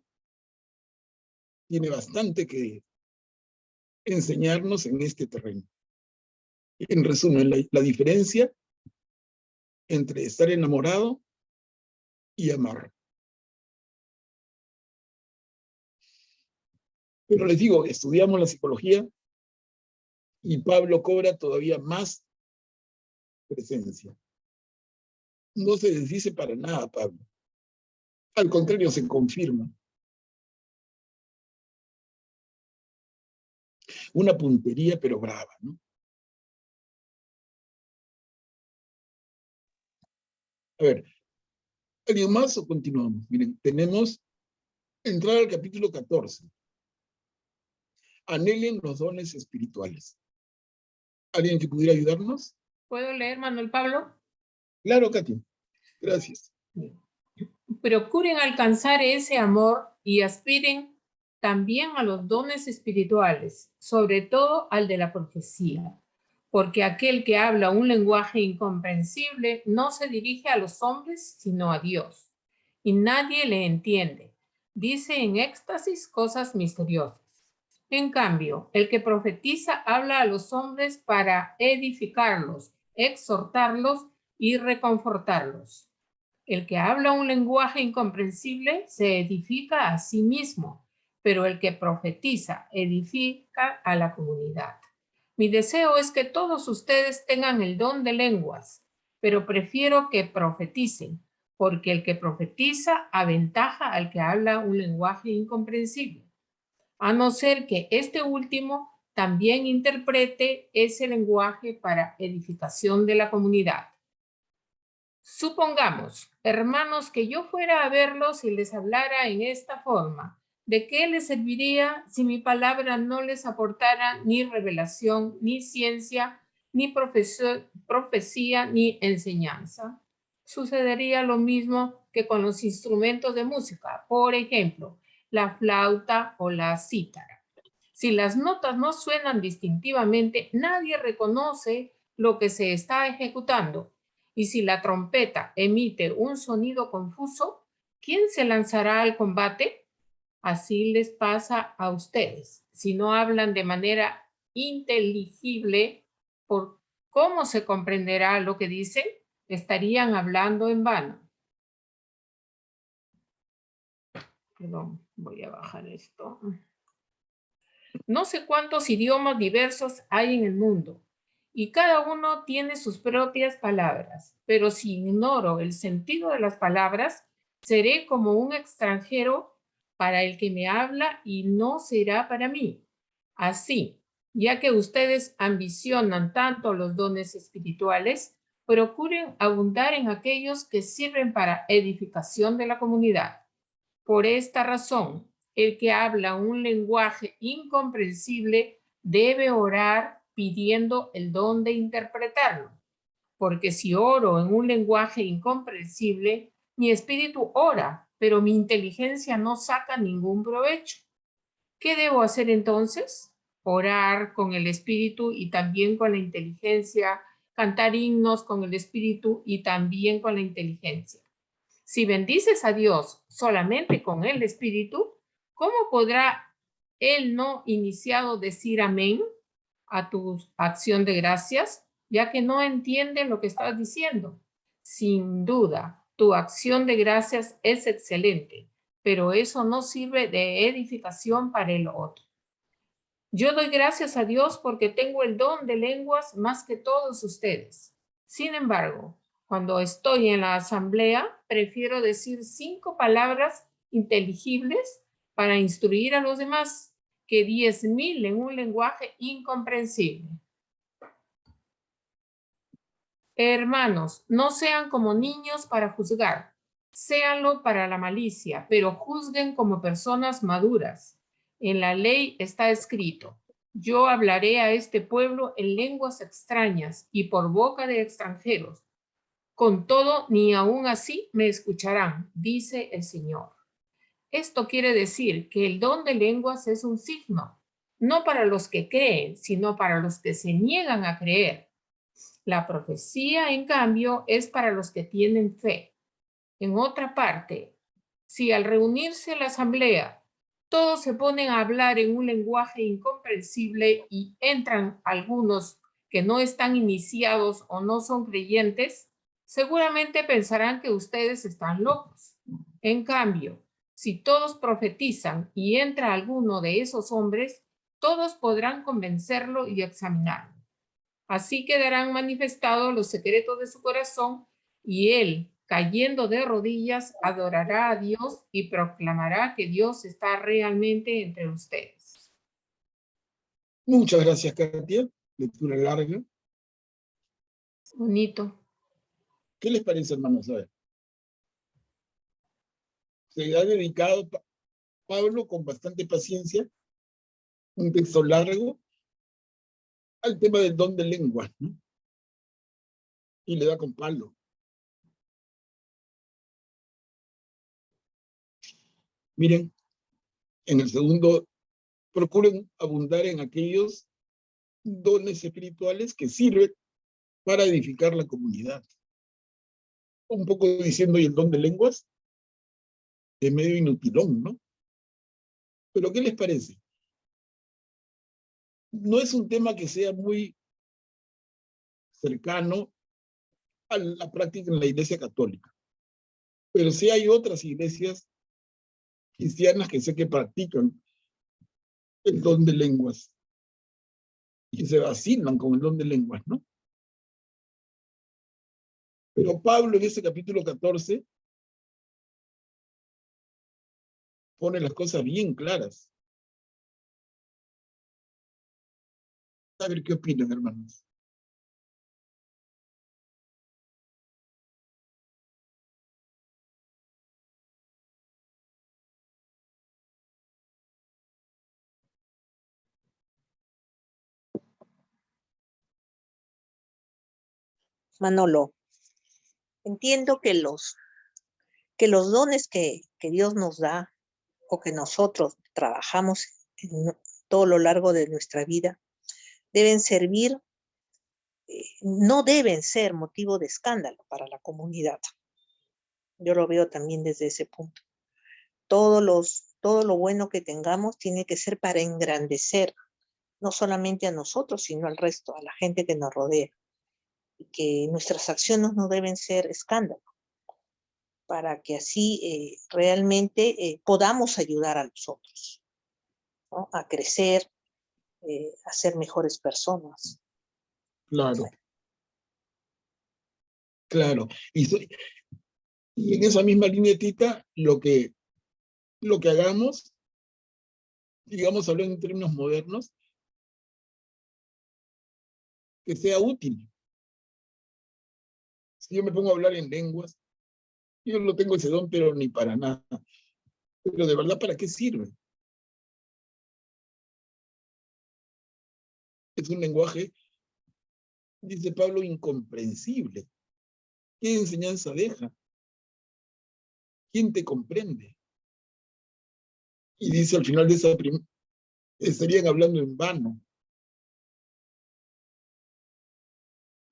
tiene bastante que enseñarnos en este terreno. En resumen, la diferencia entre estar enamorado y amar. Pero les digo, estudiamos la psicología y Pablo cobra todavía más presencia. No se desdice para nada, Pablo. Al contrario, se confirma. Una puntería, pero brava, ¿no? A ver, ¿alguien más o continuamos? Miren, tenemos entrar al capítulo 14. Anhelen los dones espirituales. ¿Alguien que pudiera ayudarnos? ¿Puedo leer, Manuel Pablo? Claro, Katia. Gracias. Procuren alcanzar ese amor y aspiren también a los dones espirituales, sobre todo al de la profecía, porque aquel que habla un lenguaje incomprensible no se dirige a los hombres, sino a Dios, y nadie le entiende. Dice en éxtasis cosas misteriosas. En cambio, el que profetiza habla a los hombres para edificarlos, exhortarlos y reconfortarlos. El que habla un lenguaje incomprensible se edifica a sí mismo, pero el que profetiza edifica a la comunidad. Mi deseo es que todos ustedes tengan el don de lenguas, pero prefiero que profeticen, porque el que profetiza aventaja al que habla un lenguaje incomprensible, a no ser que este último también interprete ese lenguaje para edificación de la comunidad. Supongamos, hermanos, que yo fuera a verlos y les hablara en esta forma. ¿De qué les serviría si mi palabra no les aportara ni revelación, ni ciencia, ni profecía, ni enseñanza? Sucedería lo mismo que con los instrumentos de música, por ejemplo, la flauta o la cítara. Si las notas no suenan distintivamente, nadie reconoce lo que se está ejecutando. Y si la trompeta emite un sonido confuso, ¿quién se lanzará al combate? Así les pasa a ustedes. Si no hablan de manera inteligible, ¿por cómo se comprenderá lo que dicen? Estarían hablando en vano. Perdón, voy a bajar esto. No sé cuántos idiomas diversos hay en el mundo, y cada uno tiene sus propias palabras, pero si ignoro el sentido de las palabras, seré como un extranjero para el que me habla y no será para mí. Así, ya que ustedes ambicionan tanto los dones espirituales, procuren abundar en aquellos que sirven para edificación de la comunidad. Por esta razón, el que habla un lenguaje incomprensible debe orar pidiendo el don de interpretarlo, porque si oro en un lenguaje incomprensible, mi espíritu ora, pero mi inteligencia no saca ningún provecho. ¿Qué debo hacer entonces? Orar con el espíritu y también con la inteligencia, cantar himnos con el espíritu y también con la inteligencia. Si bendices a Dios solamente con el espíritu, ¿cómo podrá el no iniciado decir amén a tu acción de gracias, ya que no entiende lo que estás diciendo? Sin duda, tu acción de gracias es excelente, pero eso no sirve de edificación para el otro. Yo doy gracias a Dios porque tengo el don de lenguas más que todos ustedes. Sin embargo, cuando estoy en la asamblea, prefiero decir 5 palabras inteligibles para instruir a los demás que 10,000 en un lenguaje incomprensible. Hermanos, no sean como niños para juzgar, séanlo para la malicia, pero juzguen como personas maduras. En la ley está escrito: yo hablaré a este pueblo en lenguas extrañas y por boca de extranjeros. Con todo, ni aún así me escucharán, dice el Señor. Esto quiere decir que el don de lenguas es un signo, no para los que creen, sino para los que se niegan a creer. La profecía, en cambio, es para los que tienen fe. En otra parte, si al reunirse la asamblea todos se ponen a hablar en un lenguaje incomprensible y entran algunos que no están iniciados o no son creyentes, seguramente pensarán que ustedes están locos. En cambio, si todos profetizan y entra alguno de esos hombres, todos podrán convencerlo y examinarlo. Así quedarán manifestados los secretos de su corazón y él, cayendo de rodillas, adorará a Dios y proclamará que Dios está realmente entre ustedes. Muchas gracias, Katia. Lectura larga. Bonito. ¿Qué les parece, hermanos? A ver. Se ha dedicado Pablo con bastante paciencia, un texto largo, al tema del don de lenguas, ¿no? Y le da con palo. Miren, en el segundo, procuren abundar en aquellos dones espirituales que sirven para edificar la comunidad. Un poco diciendo, y el don de lenguas es medio inutilón, ¿no? Pero ¿qué les parece? No es un tema que sea muy cercano a la práctica en la Iglesia Católica, pero sí hay otras iglesias cristianas que sé que practican el don de lenguas y se vacilan con el don de lenguas, ¿no? Pero Pablo en este capítulo 14 pone las cosas bien claras. A ver qué opinan, hermanos. Manolo, entiendo que los dones que Dios nos da o que nosotros trabajamos en todo lo largo de nuestra vida deben servir, no deben ser motivo de escándalo para la comunidad. Yo lo veo también desde ese punto. Todo lo bueno que tengamos tiene que ser para engrandecer no solamente a nosotros, sino al resto, a la gente que nos rodea. Y que nuestras acciones no deben ser escándalo, para que así realmente podamos ayudar a los otros, ¿no? A crecer, a ser mejores personas. Claro, claro. Y en esa misma línea, Tita, lo que hagamos, digamos, hablando en términos modernos, que sea útil. Si yo me pongo a hablar en lenguas, yo no tengo ese don, pero ni para nada. Pero de verdad, ¿para qué sirve? Es un lenguaje, dice Pablo, incomprensible. ¿Qué enseñanza deja? ¿Quién te comprende? Y dice al final de esa estarían hablando en vano.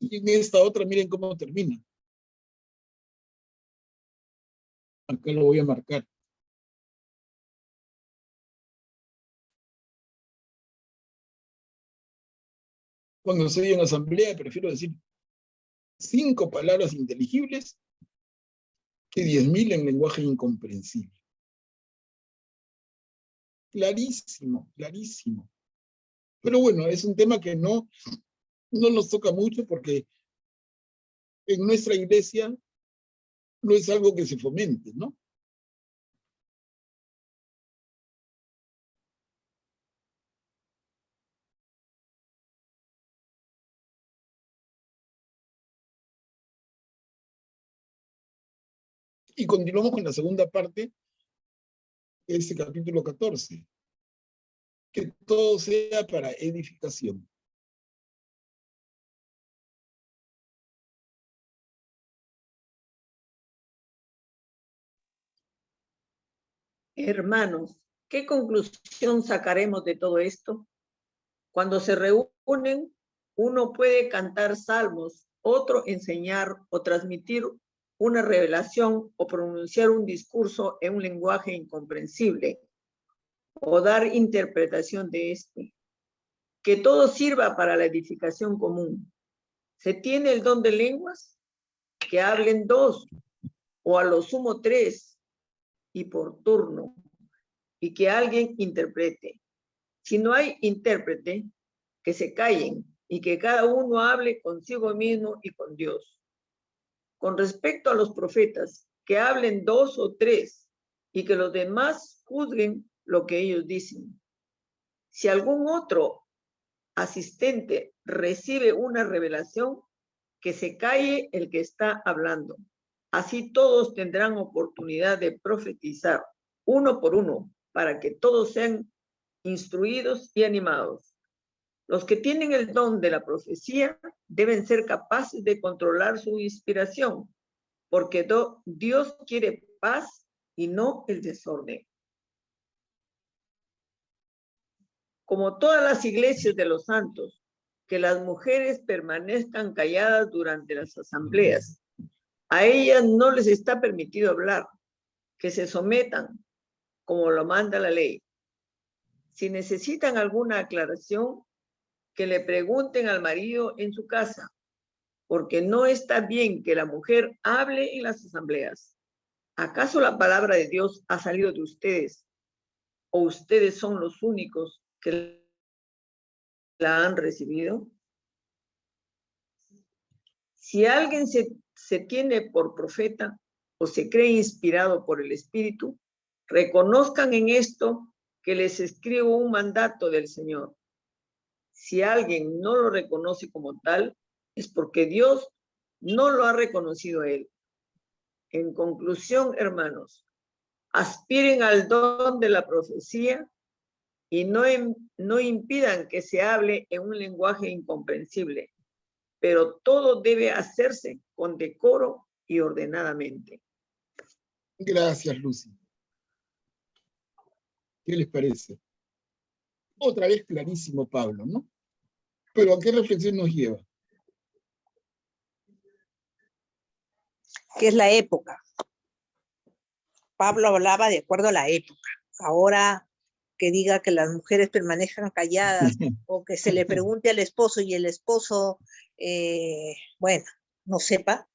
Y en esta otra, miren cómo termina. Acá lo voy a marcar. Cuando estoy en asamblea, prefiero decir 5 palabras inteligibles que 10.000 en lenguaje incomprensible. Clarísimo, clarísimo. Pero bueno, es un tema que no nos toca mucho porque en nuestra iglesia no es algo que se fomente, ¿no? Y continuamos con la segunda parte de este capítulo 14. Que todo sea para edificación. Hermanos, ¿qué conclusión sacaremos de todo esto? Cuando se reúnen, uno puede cantar salmos, otro enseñar o transmitir una revelación o pronunciar un discurso en un lenguaje incomprensible o dar interpretación de este. Que todo sirva para la edificación común. ¿Se tiene el don de lenguas? Que hablen 2 o a lo sumo 3 y por turno, y que alguien interprete. Si no hay intérprete, que se callen y que cada uno hable consigo mismo y con Dios. Con respecto a los profetas, que hablen 2 o 3 y que los demás juzguen lo que ellos dicen. Si algún otro asistente recibe una revelación, que se calle el que está hablando. Así todos tendrán oportunidad de profetizar, uno por uno, para que todos sean instruidos y animados. Los que tienen el don de la profecía deben ser capaces de controlar su inspiración, porque Dios quiere paz y no el desorden. Como todas las iglesias de los santos, que las mujeres permanezcan calladas durante las asambleas. A ellas no les está permitido hablar, que se sometan, como lo manda la ley. Si necesitan alguna aclaración, que le pregunten al marido en su casa, porque no está bien que la mujer hable en las asambleas. ¿Acaso la palabra de Dios ha salido de ustedes? ¿O ustedes son los únicos que la han recibido? Si alguien se tiene por profeta o se cree inspirado por el Espíritu, reconozcan en esto que les escribo un mandato del Señor. Si alguien no lo reconoce como tal, es porque Dios no lo ha reconocido a él. En conclusión, hermanos, aspiren al don de la profecía y no impidan que se hable en un lenguaje incomprensible, pero todo debe hacerse con decoro y ordenadamente. Gracias, Lucy. ¿Qué les parece? Otra vez clarísimo Pablo, ¿no? Pero ¿a qué reflexión nos lleva? ¿Qué es la época? Pablo hablaba de acuerdo a la época. Ahora que diga que las mujeres permanezcan calladas o que se le pregunte al esposo y el esposo, bueno, no sepa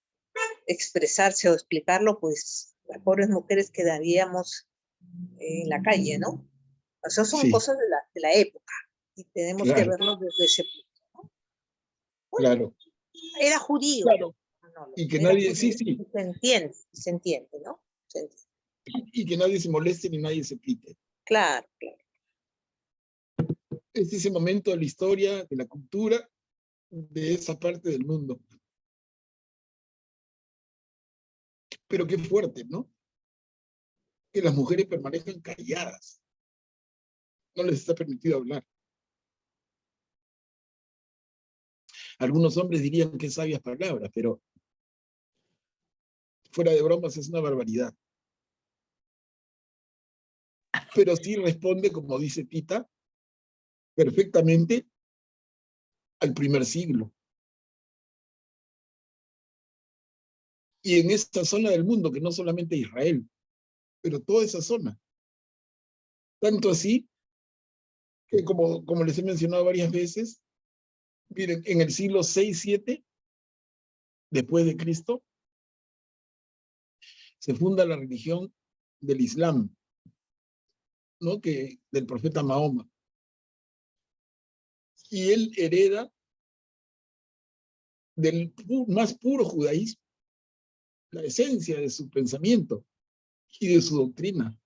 expresarse o explicarlo, pues las pobres mujeres quedaríamos en la calle, ¿no? Esas son cosas de la época y tenemos que verlo desde ese punto, ¿no? Bueno, claro. Era judío. Claro. Y que nadie, judío, sí. Se entiende, ¿no? Se entiende. Y que nadie se moleste ni nadie se quite. Claro, claro. Es ese momento de la historia, de la cultura, de esa parte del mundo. Pero qué fuerte, ¿no? Que las mujeres permanezcan calladas. No les está permitido hablar. Algunos hombres dirían que sabias palabras, pero fuera de bromas es una barbaridad. Pero sí responde, como dice Tita, perfectamente al primer siglo. Y en esta zona del mundo, que no solamente Israel, pero toda esa zona. Tanto así, que como les he mencionado varias veces, miren, en el siglo 6-7, después de Cristo, se funda la religión del Islam, ¿no? Del profeta Mahoma. Y él hereda del más puro judaísmo, la esencia de su pensamiento y de su doctrina.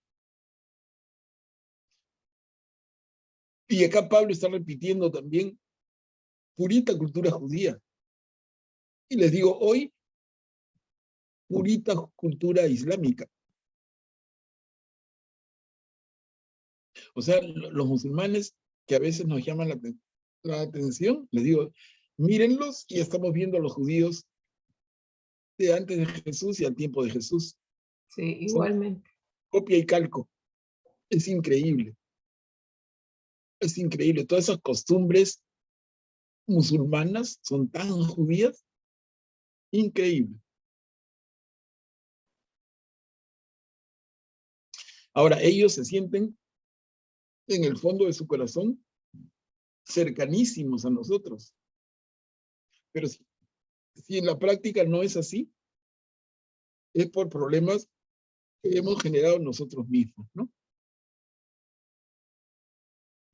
Y acá Pablo está repitiendo también purita cultura judía. Y les digo, hoy purita cultura islámica. O sea, los musulmanes que a veces nos llaman la atención, les digo, mírenlos y estamos viendo a los judíos de antes de Jesús y al tiempo de Jesús. Sí, igualmente. Copia y calco. Es increíble. Es increíble. Todas esas costumbres musulmanas son tan judías. Increíble. Ahora, ellos se sienten en el fondo de su corazón cercanísimos a nosotros. Pero si en la práctica no es así, es por problemas que hemos generado nosotros mismos, ¿no?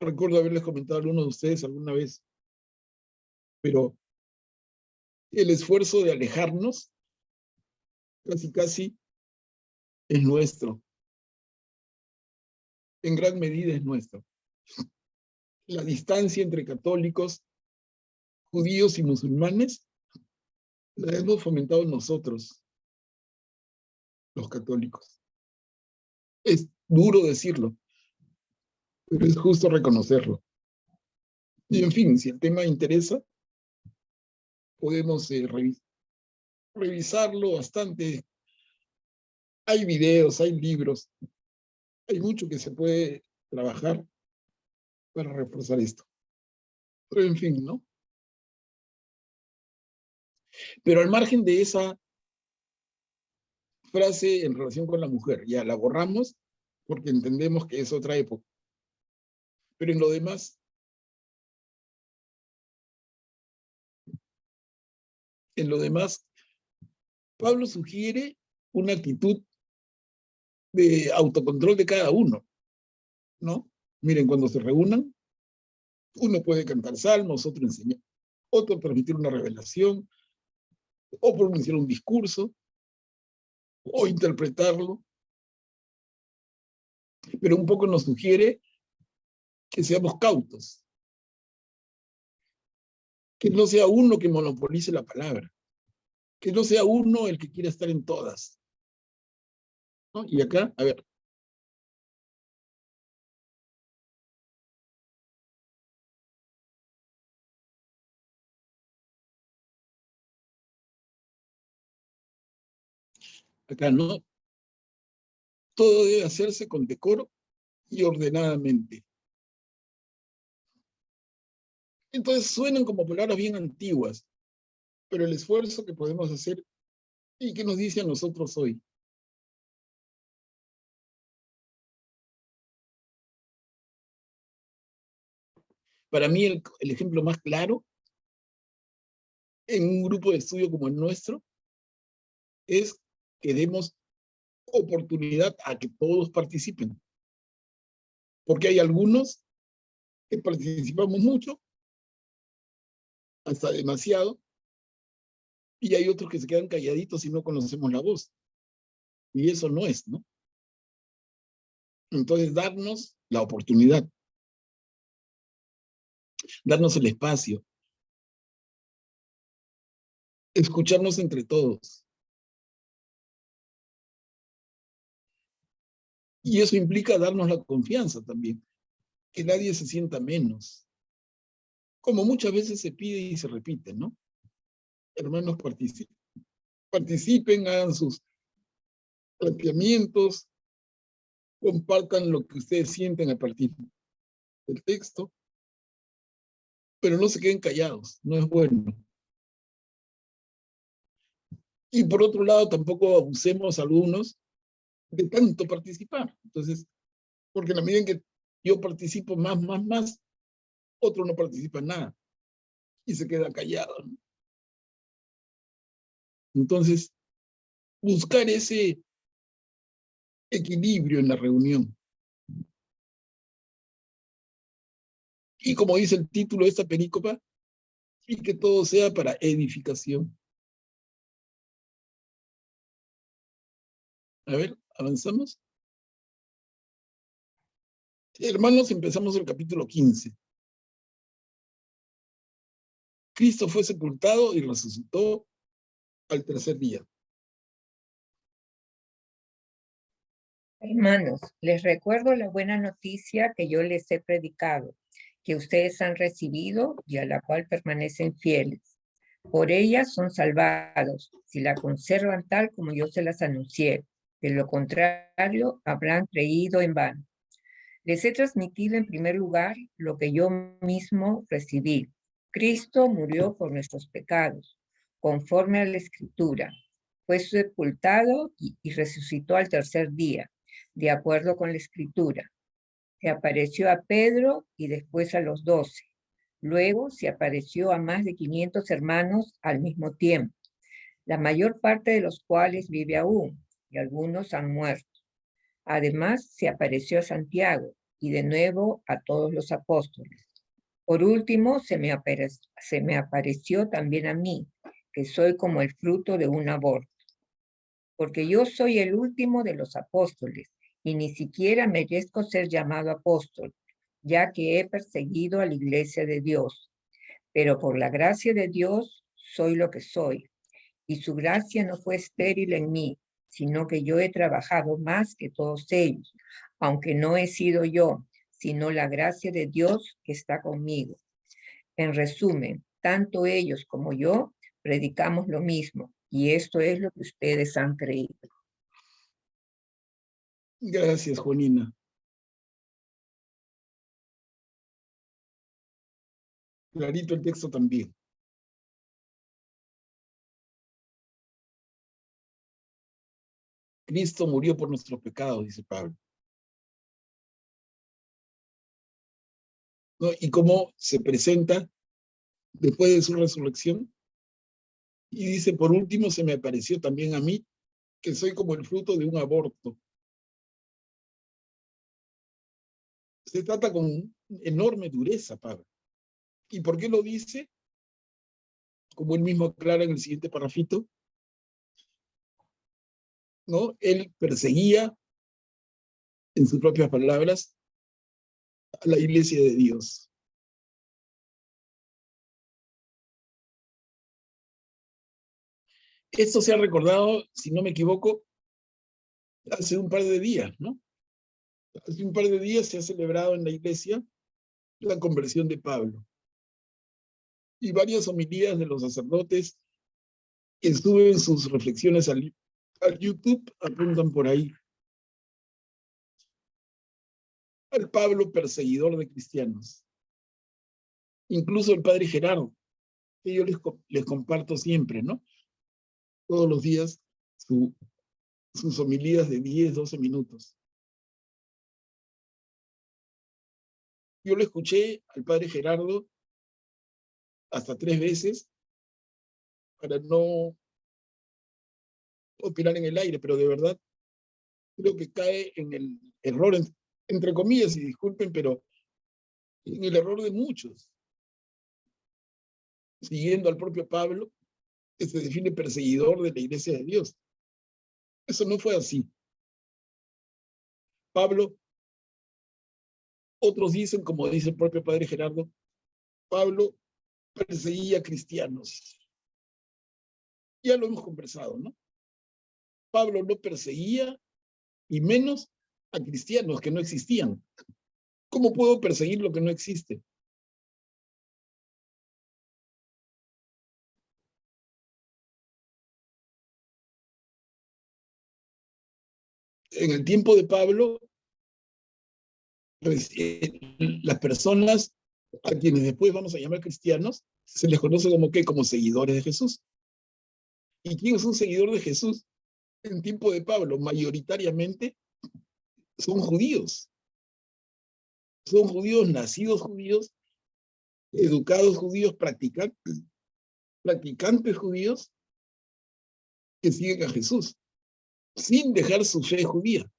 Recuerdo haberles comentado a algunos de ustedes alguna vez, pero el esfuerzo de alejarnos casi es nuestro. En gran medida es nuestro. La distancia entre católicos, judíos y musulmanes la hemos fomentado nosotros, los católicos. Es duro decirlo, pero es justo reconocerlo. Y en fin, si el tema interesa, podemos revisarlo bastante. Hay videos, hay libros, hay mucho que se puede trabajar para reforzar esto. Pero en fin, ¿no? Pero al margen de esa frase en relación con la mujer, ya la borramos porque entendemos que es otra época. Pero en lo demás, Pablo sugiere una actitud de autocontrol de cada uno, ¿no? Miren, cuando se reúnan, uno puede cantar salmos, otro enseñar, otro transmitir una revelación, o pronunciar un discurso, o interpretarlo. Pero un poco nos sugiere que seamos cautos, que no sea uno que monopolice la palabra, que no sea uno el que quiera estar en todas, ¿no? Y acá, a ver. Acá no. Todo debe hacerse con decoro y ordenadamente. Entonces suenan como palabras bien antiguas, pero el esfuerzo que podemos hacer y que nos dice a nosotros hoy. Para mí el ejemplo más claro en un grupo de estudio como el nuestro es que demos oportunidad a que todos participen. Porque hay algunos que participamos mucho, hasta demasiado, y hay otros que se quedan calladitos y no conocemos la voz. Y eso no es, ¿no? Entonces, darnos la oportunidad, darnos el espacio, escucharnos entre todos. Y eso implica darnos la confianza también, que nadie se sienta menos. Como muchas veces se pide y se repite, ¿no? Hermanos, participen, hagan sus planteamientos, compartan lo que ustedes sienten a partir del texto, pero no se queden callados, no es bueno. Y por otro lado, tampoco abusemos algunos de tanto participar. Entonces, porque en la medida en que yo participo más, otro no participa en nada y se queda callado, ¿no? Entonces, buscar ese equilibrio en la reunión. Y como dice el título de esta perícopa, y que todo sea para edificación. A ver, avanzamos. Hermanos, empezamos el capítulo 15. Cristo fue sepultado y resucitó al tercer día. Hermanos, les recuerdo la buena noticia que yo les he predicado, que ustedes han recibido y a la cual permanecen fieles. Por ella son salvados, si la conservan tal como yo se las anuncié. De lo contrario, habrán creído en vano. Les he transmitido en primer lugar lo que yo mismo recibí. Cristo murió por nuestros pecados, conforme a la Escritura. Fue sepultado y resucitó al tercer día, de acuerdo con la Escritura. Se apareció a Pedro y después a los 12. Luego se apareció a más de 500 hermanos al mismo tiempo, la mayor parte de los cuales vive aún, y algunos han muerto. Además, se apareció a Santiago y de nuevo a todos los apóstoles. Por último, se me apareció también a mí, que soy como el fruto de un aborto. Porque yo soy el último de los apóstoles y ni siquiera merezco ser llamado apóstol, ya que he perseguido a la iglesia de Dios. Pero por la gracia de Dios soy lo que soy, y su gracia no fue estéril en mí, sino que yo he trabajado más que todos ellos, aunque no he sido yo, sino la gracia de Dios que está conmigo. En resumen, tanto ellos como yo predicamos lo mismo, y esto es lo que ustedes han creído. Gracias, Juanina. Clarito el texto también. Cristo murió por nuestros pecados, dice Pablo. ¿No? Y cómo se presenta después de su resurrección. Y dice, por último, se me apareció también a mí, que soy como el fruto de un aborto. Se trata con enorme dureza, Pablo. ¿Y por qué lo dice? Como él mismo aclara en el siguiente parrafito, ¿no? Él perseguía, en sus propias palabras, a la iglesia de Dios. Esto se ha recordado, si no me equivoco, hace un par de días, ¿no? Hace un par de días se ha celebrado en la iglesia la conversión de Pablo. Y varias homilías de los sacerdotes que suben sus reflexiones al YouTube apuntan por ahí. Al Pablo perseguidor de cristianos. Incluso el padre Gerardo, que yo les comparto siempre, ¿no? Todos los días sus homilías de 10, 12 minutos. Yo lo escuché al padre Gerardo hasta 3 veces para no opinar en el aire, pero de verdad creo que cae en el error, entre comillas, y disculpen, pero en el error de muchos. Siguiendo al propio Pablo, que se define perseguidor de la iglesia de Dios. Eso no fue así. Pablo, otros dicen, como dice el propio padre Gerardo, Pablo perseguía cristianos. Ya lo hemos conversado, ¿no? Pablo no perseguía, y menos a cristianos que no existían. ¿Cómo puedo perseguir lo que no existe? En el tiempo de Pablo, las personas a quienes después vamos a llamar cristianos, se les conoce como ¿qué? Como seguidores de Jesús. ¿Y quién es un seguidor de Jesús? En tiempo de Pablo, mayoritariamente son judíos. Son judíos, nacidos judíos, educados judíos, practicantes judíos que siguen a Jesús, sin dejar su fe judía.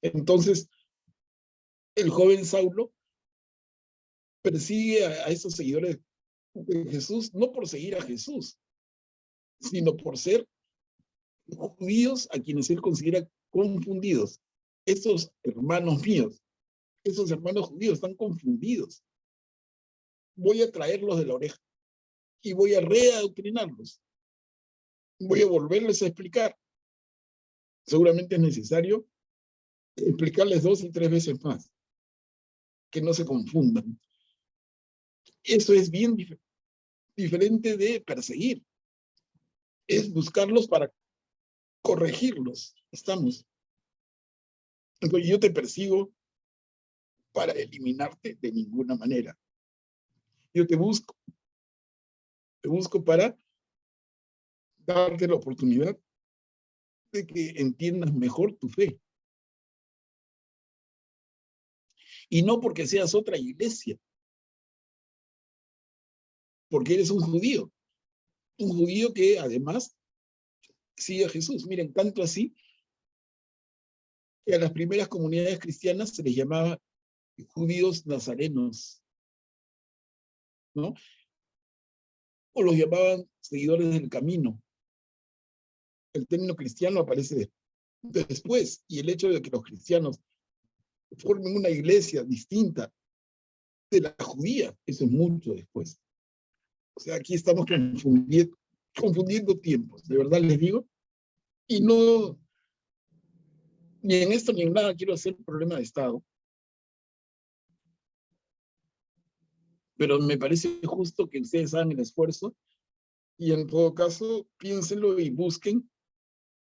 Entonces, el joven Saulo persigue a esos seguidores de Jesús, no por seguir a Jesús, sino por ser judíos a quienes él considera confundidos. Estos hermanos míos, esos hermanos judíos están confundidos. Voy a traerlos de la oreja y voy a readoctrinarlos. Voy a volverles a explicar seguramente es necesario explicarles 2 y 3 veces más, que no se confundan. Eso es bien diferente de perseguir. Es buscarlos para corregirlos. Estamos. Entonces yo te persigo para eliminarte de ninguna manera. Yo te busco para darte la oportunidad de que entiendas mejor tu fe. Y no porque seas otra iglesia, porque eres un judío que además sigue a Jesús. Miren, tanto así que a las primeras comunidades cristianas se les llamaba judíos nazarenos, ¿no? O los llamaban seguidores del camino. El término cristiano aparece después, y el hecho de que los cristianos formen una iglesia distinta de la judía, eso es mucho después. O sea, aquí estamos confundiendo tiempos, de verdad les digo, y no, ni en esto ni en nada quiero hacer problema de Estado, pero me parece justo que ustedes hagan el esfuerzo y en todo caso piénsenlo y busquen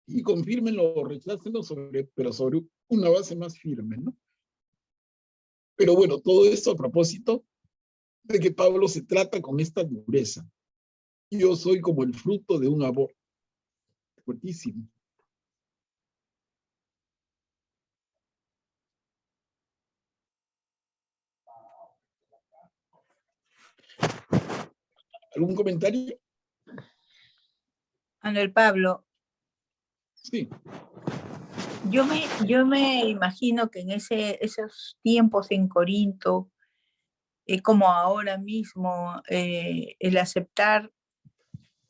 y confírmenlo o rechácenlo, pero sobre una base más firme, ¿no? Pero bueno, todo esto a propósito de que Pablo se trata con esta dureza. Yo soy como el fruto de un aborto. Fuertísimo. ¿Algún comentario? Manuel Pablo, Sí. yo me imagino que en esos tiempos en Corinto, como ahora mismo, el aceptar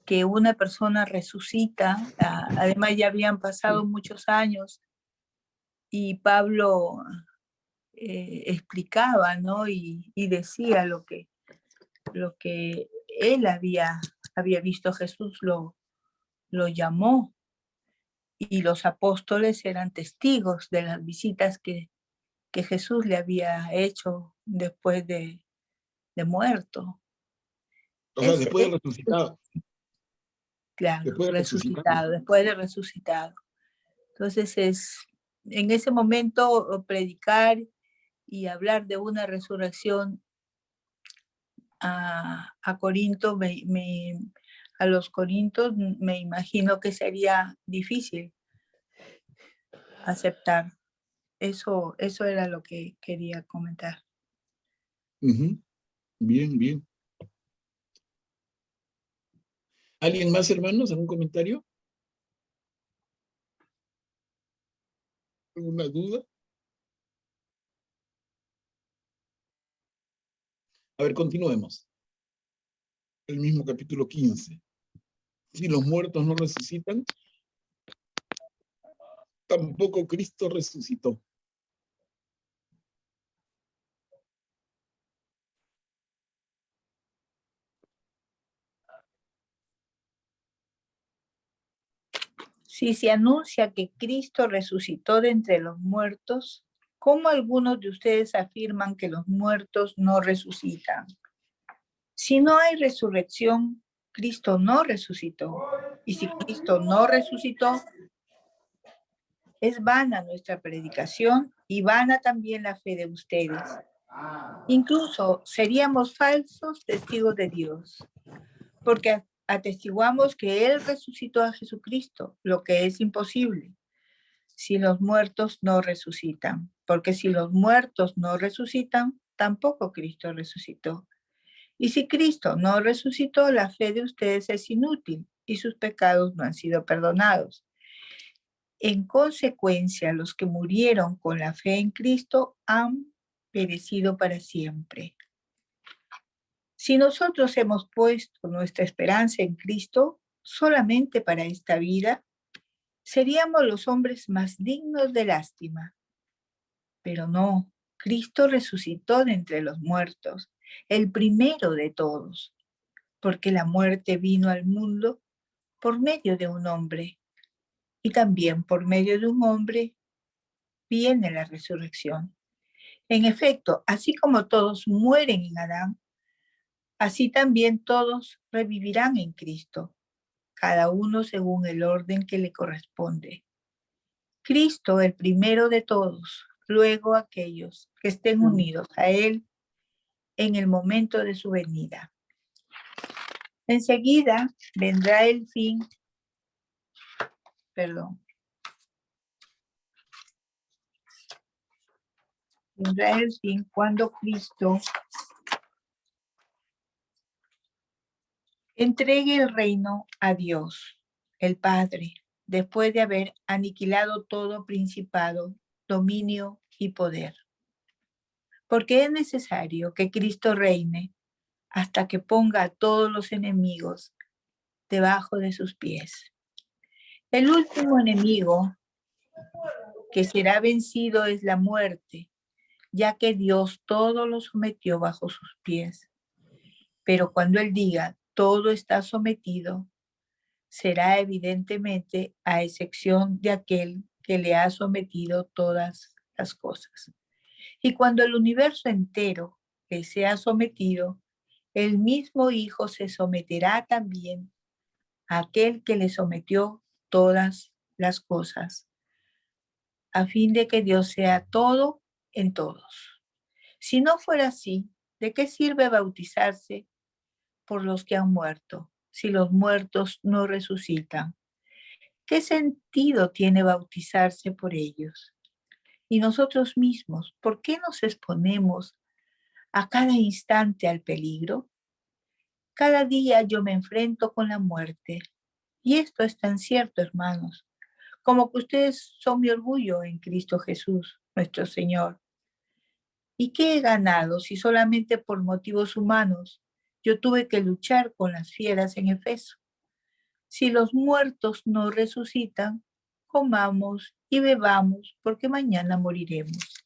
que una persona resucita, además ya habían pasado muchos años y Pablo explicaba, ¿no? Y decía lo que él había visto. Jesús lo llamó y los apóstoles eran testigos de las visitas que Jesús le había hecho después de muerto. O sea, después de resucitado. Claro, después de resucitado. Entonces, en ese momento, predicar y hablar de una resurrección a Corinto, a los corintos, me imagino que sería difícil aceptar. Eso era lo que quería comentar. Bien, bien. ¿Alguien más, hermanos? ¿Algún comentario? ¿Alguna duda? A ver, continuemos. El mismo capítulo 15. Si los muertos no resucitan, tampoco Cristo resucitó. Si se anuncia que Cristo resucitó de entre los muertos, ¿cómo algunos de ustedes afirman que los muertos no resucitan? Si no hay resurrección, Cristo no resucitó. Y si Cristo no resucitó, es vana nuestra predicación y vana también la fe de ustedes. Incluso seríamos falsos testigos de Dios, porque atestiguamos que Él resucitó a Jesucristo, lo que es imposible, si los muertos no resucitan. Porque si los muertos no resucitan, tampoco Cristo resucitó. Y si Cristo no resucitó, la fe de ustedes es inútil y sus pecados no han sido perdonados. En consecuencia, los que murieron con la fe en Cristo han perecido para siempre. Si nosotros hemos puesto nuestra esperanza en Cristo solamente para esta vida, seríamos los hombres más dignos de lástima. Pero no, Cristo resucitó de entre los muertos, el primero de todos, porque la muerte vino al mundo por medio de un hombre, y también por medio de un hombre viene la resurrección. En efecto, así como todos mueren en Adán, así también todos revivirán en Cristo, cada uno según el orden que le corresponde. Cristo, el primero de todos, luego aquellos que estén unidos a Él en el momento de su venida. Enseguida vendrá el fin, vendrá el fin cuando Cristo entregue el reino a Dios, el Padre, después de haber aniquilado todo principado, dominio y poder. Porque es necesario que Cristo reine hasta que ponga a todos los enemigos debajo de sus pies. El último enemigo que será vencido es la muerte, ya que Dios todo lo sometió bajo sus pies. Pero cuando Él diga, todo está sometido, será evidentemente a excepción de aquel que le ha sometido todas las cosas. Y cuando el universo entero le sea sometido, el mismo Hijo se someterá también a aquel que le sometió todas las cosas, a fin de que Dios sea todo en todos. Si no fuera así, ¿de qué sirve bautizarse por los que han muerto, si los muertos no resucitan? ¿Qué sentido tiene bautizarse por ellos? Y nosotros mismos, ¿por qué nos exponemos a cada instante al peligro? Cada día yo me enfrento con la muerte. Y esto es tan cierto, hermanos, como que ustedes son mi orgullo en Cristo Jesús, nuestro Señor. ¿Y qué he ganado si solamente por motivos humanos yo tuve que luchar con las fieras en Efeso? Si los muertos no resucitan, comamos y bebamos, porque mañana moriremos.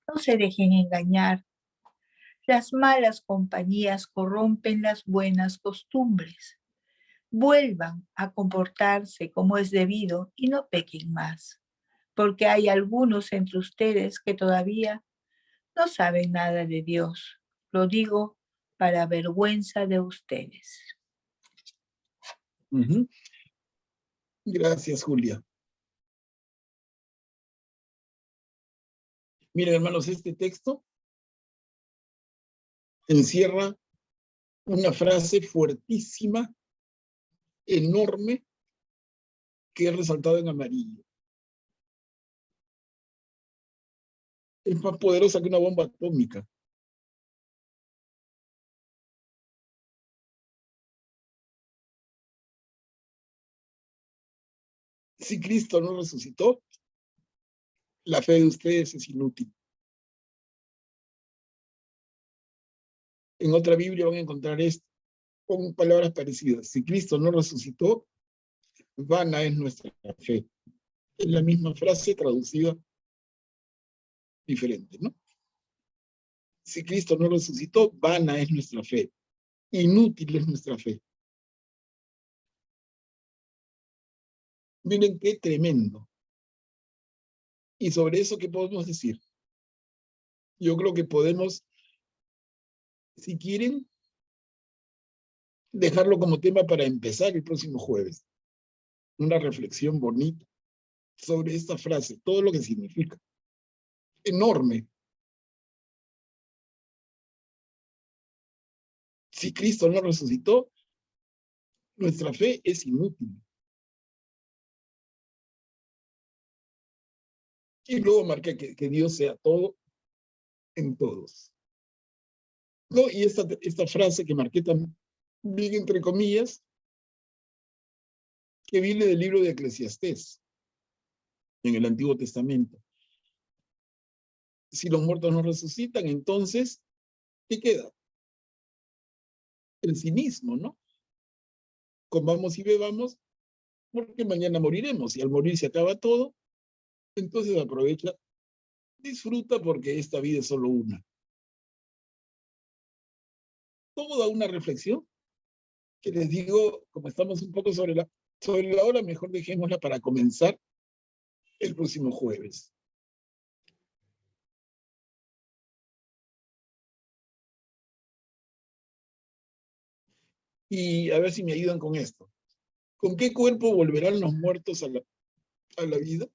No se dejen engañar. Las malas compañías corrompen las buenas costumbres. Vuelvan a comportarse como es debido y no pequen más, porque hay algunos entre ustedes que todavía no saben nada de Dios. Lo digo para vergüenza de ustedes. Gracias, Julia. Miren, hermanos, este texto encierra una frase fuertísima, enorme, que he resaltado en amarillo. Es más poderosa que una bomba atómica. Si Cristo no resucitó, la fe de ustedes es inútil. En otra Biblia van a encontrar esto con palabras parecidas. Si Cristo no resucitó, vana es nuestra fe. Es la misma frase traducida diferente, ¿no? Si Cristo no resucitó, vana es nuestra fe. Inútil es nuestra fe. Miren qué tremendo. Y sobre eso, ¿qué podemos decir? Yo creo que podemos, si quieren, dejarlo como tema para empezar el próximo jueves. Una reflexión bonita sobre esta frase, todo lo que significa. Enorme. Si Cristo no resucitó, nuestra fe es inútil. Y luego marca que Dios sea todo en todos. ¿No? Y esta frase que marqué también, entre comillas, que viene del libro de Eclesiastés, en el Antiguo Testamento. Si los muertos no resucitan, entonces, ¿qué queda? El cinismo, ¿no? Comamos y bebamos, porque mañana moriremos, y al morir se acaba todo, entonces aprovecha, disfruta, porque esta vida es solo una. Toda una reflexión que les digo, como estamos un poco sobre sobre la hora mejor dejémosla para comenzar el próximo jueves. Y a ver si me ayudan con esto. ¿Con qué cuerpo volverán los muertos a la vida?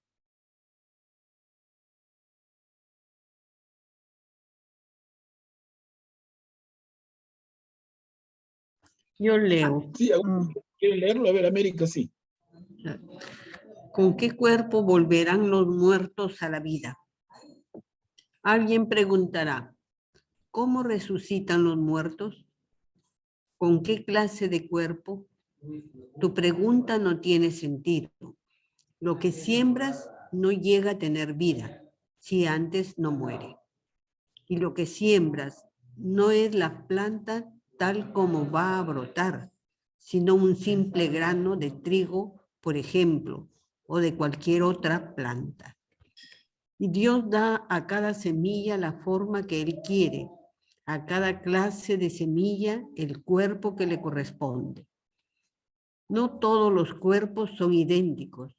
Yo leo. Sí, ¿quieren leerlo? A ver, América, sí. ¿Con qué cuerpo volverán los muertos a la vida? Alguien preguntará, ¿cómo resucitan los muertos? ¿Con qué clase de cuerpo? Tu pregunta no tiene sentido. Lo que siembras no llega a tener vida si antes no muere. Y lo que siembras no es la planta tal como va a brotar, sino un simple grano de trigo, por ejemplo, o de cualquier otra planta. Y Dios da a cada semilla la forma que Él quiere, a cada clase de semilla el cuerpo que le corresponde. No todos los cuerpos son idénticos.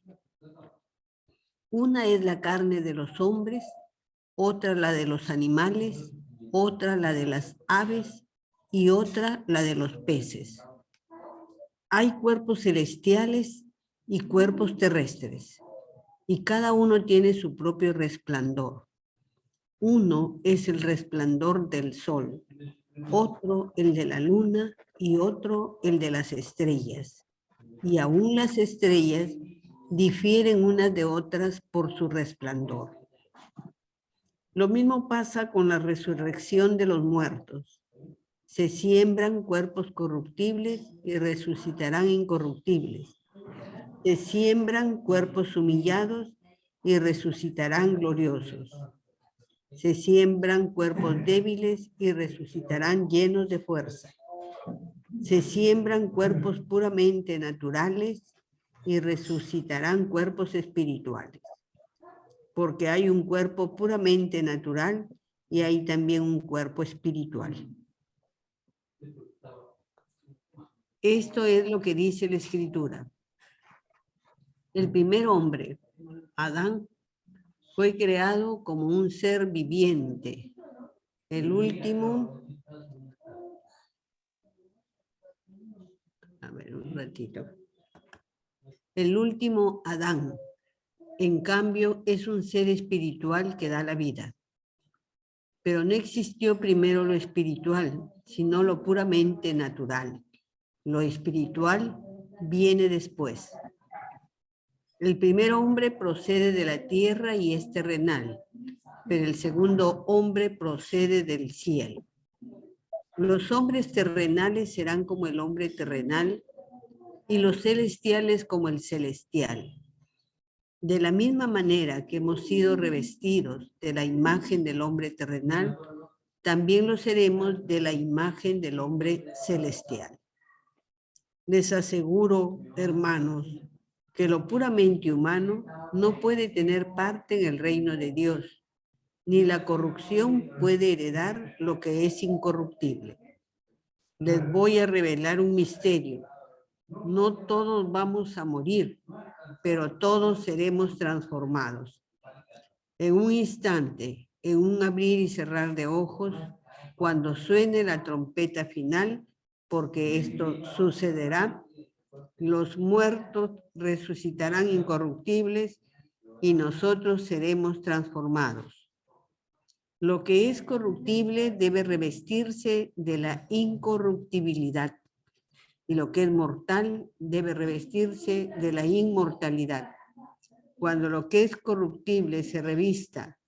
Una es la carne de los hombres, otra la de los animales, otra la de las aves y otra la de los peces. Hay cuerpos celestiales y cuerpos terrestres, y cada uno tiene su propio resplandor. Uno es el resplandor del sol, otro el de la luna y otro el de las estrellas. Y aún las estrellas difieren unas de otras por su resplandor. Lo mismo pasa con la resurrección de los muertos. Se siembran cuerpos corruptibles y resucitarán incorruptibles. Se siembran cuerpos humillados y resucitarán gloriosos. Se siembran cuerpos débiles y resucitarán llenos de fuerza. Se siembran cuerpos puramente naturales y resucitarán cuerpos espirituales. Porque hay un cuerpo puramente natural y hay también un cuerpo espiritual. Esto es lo que dice la Escritura. El primer hombre, Adán, fue creado como un ser viviente. El último, a ver, un ratito. El último Adán, en cambio, es un ser espiritual que da la vida. Pero no existió primero lo espiritual, sino lo puramente natural. Lo espiritual viene después. El primer hombre procede de la tierra y es terrenal, pero el segundo hombre procede del cielo. Los hombres terrenales serán como el hombre terrenal y los celestiales como el celestial. De la misma manera que hemos sido revestidos de la imagen del hombre terrenal, también lo seremos de la imagen del hombre celestial. Les aseguro, hermanos, que lo puramente humano no puede tener parte en el reino de Dios, ni la corrupción puede heredar lo que es incorruptible. Les voy a revelar un misterio. No todos vamos a morir, pero todos seremos transformados. En un instante, en un abrir y cerrar de ojos, cuando suene la trompeta final, porque esto sucederá, los muertos resucitarán incorruptibles y nosotros seremos transformados. Lo que es corruptible debe revestirse de la incorruptibilidad y lo que es mortal debe revestirse de la inmortalidad. Cuando lo que es corruptible se revista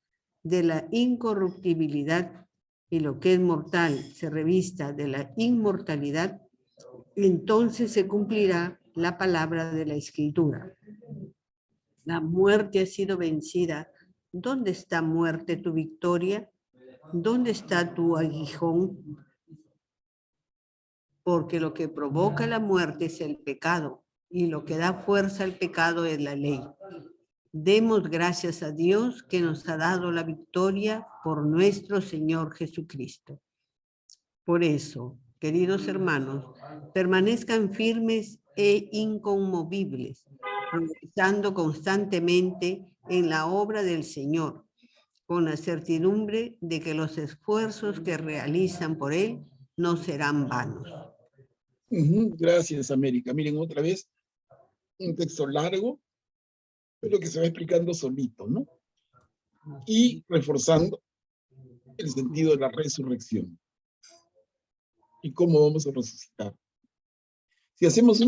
de la incorruptibilidad y lo que es mortal se revista de la inmortalidad, entonces se cumplirá la palabra de la Escritura. La muerte ha sido vencida. ¿Dónde está, muerte, tu victoria? ¿Dónde está tu aguijón? Porque lo que provoca la muerte es el pecado, y lo que da fuerza al pecado es la ley. Demos gracias a Dios que nos ha dado la victoria por nuestro Señor Jesucristo. Por eso, queridos hermanos, permanezcan firmes e inconmovibles, progresando constantemente en la obra del Señor, con la certidumbre de que los esfuerzos que realizan por Él no serán vanos. Gracias, América. Miren, otra vez, un texto largo, pero que se va explicando solito, ¿no? Y reforzando el sentido de la resurrección. Y cómo vamos a resucitar. Si hacemos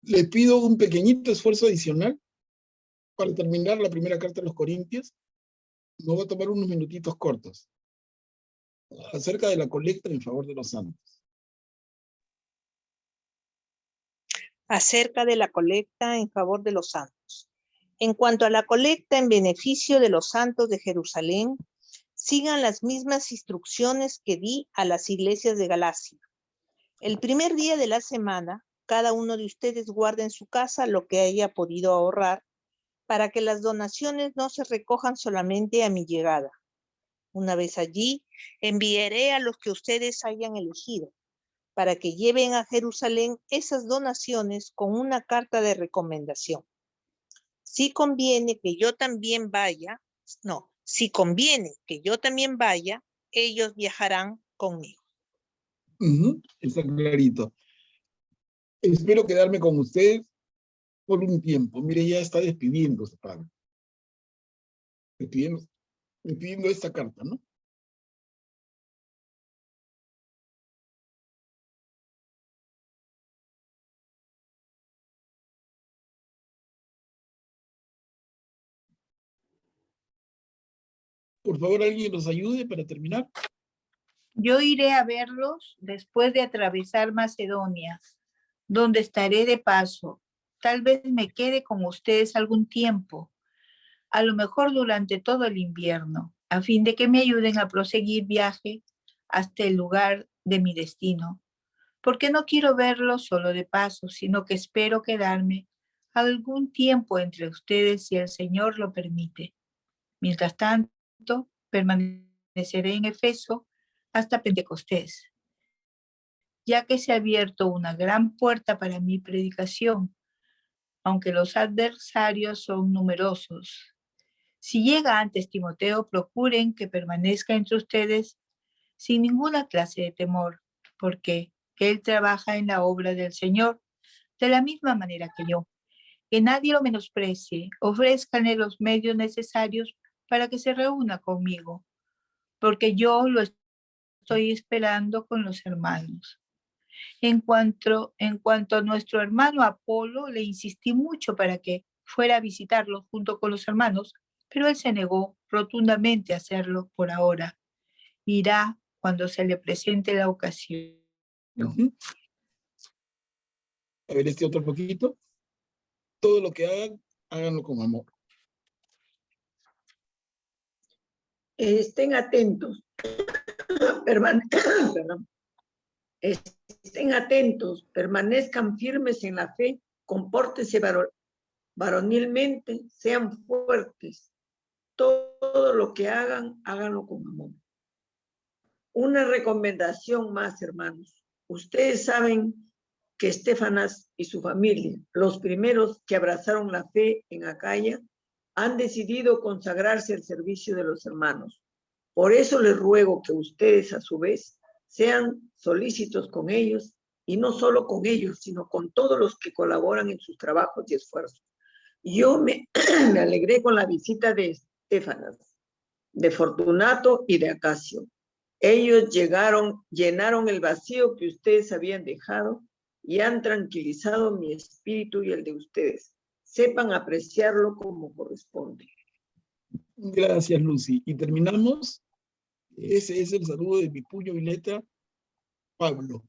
les pido un pequeñito esfuerzo adicional para terminar la primera carta de los Corintios. Nos va a tomar unos minutitos cortos. Acerca de la colecta en favor de los santos. Acerca de la colecta en favor de los santos. En cuanto a la colecta en beneficio de los santos de Jerusalén, sigan las mismas instrucciones que di a las iglesias de Galacia. El primer día de la semana, cada uno de ustedes guarde en su casa lo que haya podido ahorrar, para que las donaciones no se recojan solamente a mi llegada. Una vez allí, enviaré a los que ustedes hayan elegido, para que lleven a Jerusalén esas donaciones con una carta de recomendación. Si conviene que yo también vaya, ellos viajarán conmigo. Está clarito. Espero quedarme con ustedes por un tiempo. Mire, ya está despidiéndose, padre. Despidiendo esta carta, ¿no? Por favor, alguien nos ayude para terminar. Yo iré a verlos después de atravesar Macedonia, donde estaré de paso. Tal vez me quede con ustedes algún tiempo, a lo mejor durante todo el invierno, a fin de que me ayuden a proseguir viaje hasta el lugar de mi destino, porque no quiero verlos solo de paso, sino que espero quedarme algún tiempo entre ustedes si el Señor lo permite. Mientras tanto, permaneceré en Efeso hasta Pentecostés, ya que se ha abierto una gran puerta para mi predicación, aunque los adversarios son numerosos. Si llega antes Timoteo, procuren que permanezca entre ustedes sin ninguna clase de temor, porque él trabaja en la obra del Señor de la misma manera que yo. Que nadie lo menosprecie, ofrézcanle los medios necesarios para que se reúna conmigo, porque yo lo estoy esperando con los hermanos. En cuanto a nuestro hermano Apolo, le insistí mucho para que fuera a visitarlo junto con los hermanos, pero él se negó rotundamente a hacerlo por ahora. Irá cuando se le presente la ocasión. A ver, este otro poquito. Todo lo que hagan, háganlo con amor. Estén atentos. Estén atentos, permanezcan firmes en la fe, compórtense varonilmente, sean fuertes. Todo lo que hagan, háganlo con amor. Una recomendación más, hermanos. Ustedes saben que Estefanas y su familia, los primeros que abrazaron la fe en Acaya, han decidido consagrarse al servicio de los hermanos. Por eso les ruego que ustedes, a su vez, sean solícitos con ellos, y no solo con ellos, sino con todos los que colaboran en sus trabajos y esfuerzos. Yo me alegré con la visita de Estefanas, de Fortunato y de Acacio. Ellos llenaron el vacío que ustedes habían dejado y han tranquilizado mi espíritu y el de ustedes. Sepan apreciarlo como corresponde. Gracias, Lucy. Y terminamos. Ese es el saludo de mi puño y letra, Pablo.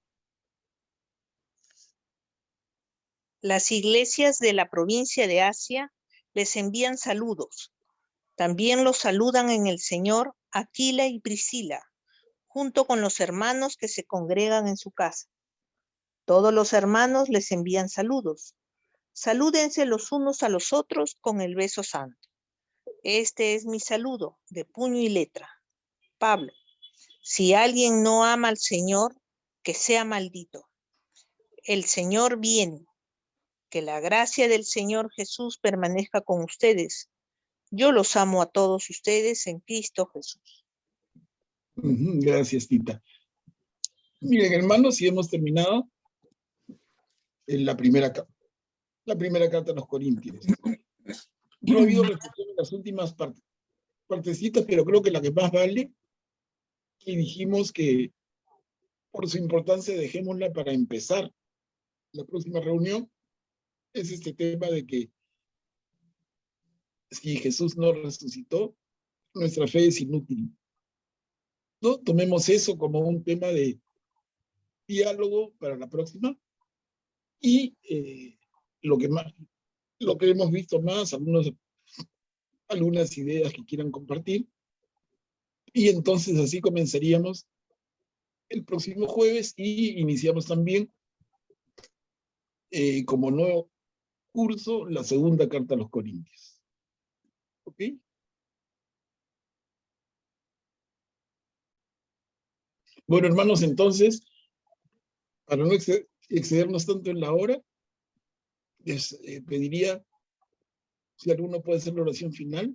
Las iglesias de la provincia de Asia les envían saludos. También los saludan en el Señor Aquila y Priscila, junto con los hermanos que se congregan en su casa. Todos los hermanos les envían saludos. Salúdense los unos a los otros con el beso santo. Este es mi saludo de puño y letra. Pablo. Si alguien no ama al Señor, que sea maldito. El Señor viene. Que la gracia del Señor Jesús permanezca con ustedes. Yo los amo a todos ustedes en Cristo Jesús. Gracias, Tita. Miren, hermanos, si hemos terminado en la primera carta a los Corintios. No ha habido reflexión en las últimas partecitas, pero creo que la que más vale, y dijimos que por su importancia dejémosla para empezar la próxima reunión, es este tema de que si Jesús no resucitó, nuestra fe es inútil. ¿No? Tomemos eso como un tema de diálogo para la próxima. Y lo que hemos visto más, algunas ideas que quieran compartir. Y entonces así comenzaríamos el próximo jueves y iniciamos también como nuevo curso la segunda carta a los Corintios. ¿Ok? Bueno, hermanos, entonces, para no excedernos tanto en la hora, les pediría si alguno puede hacer la oración final.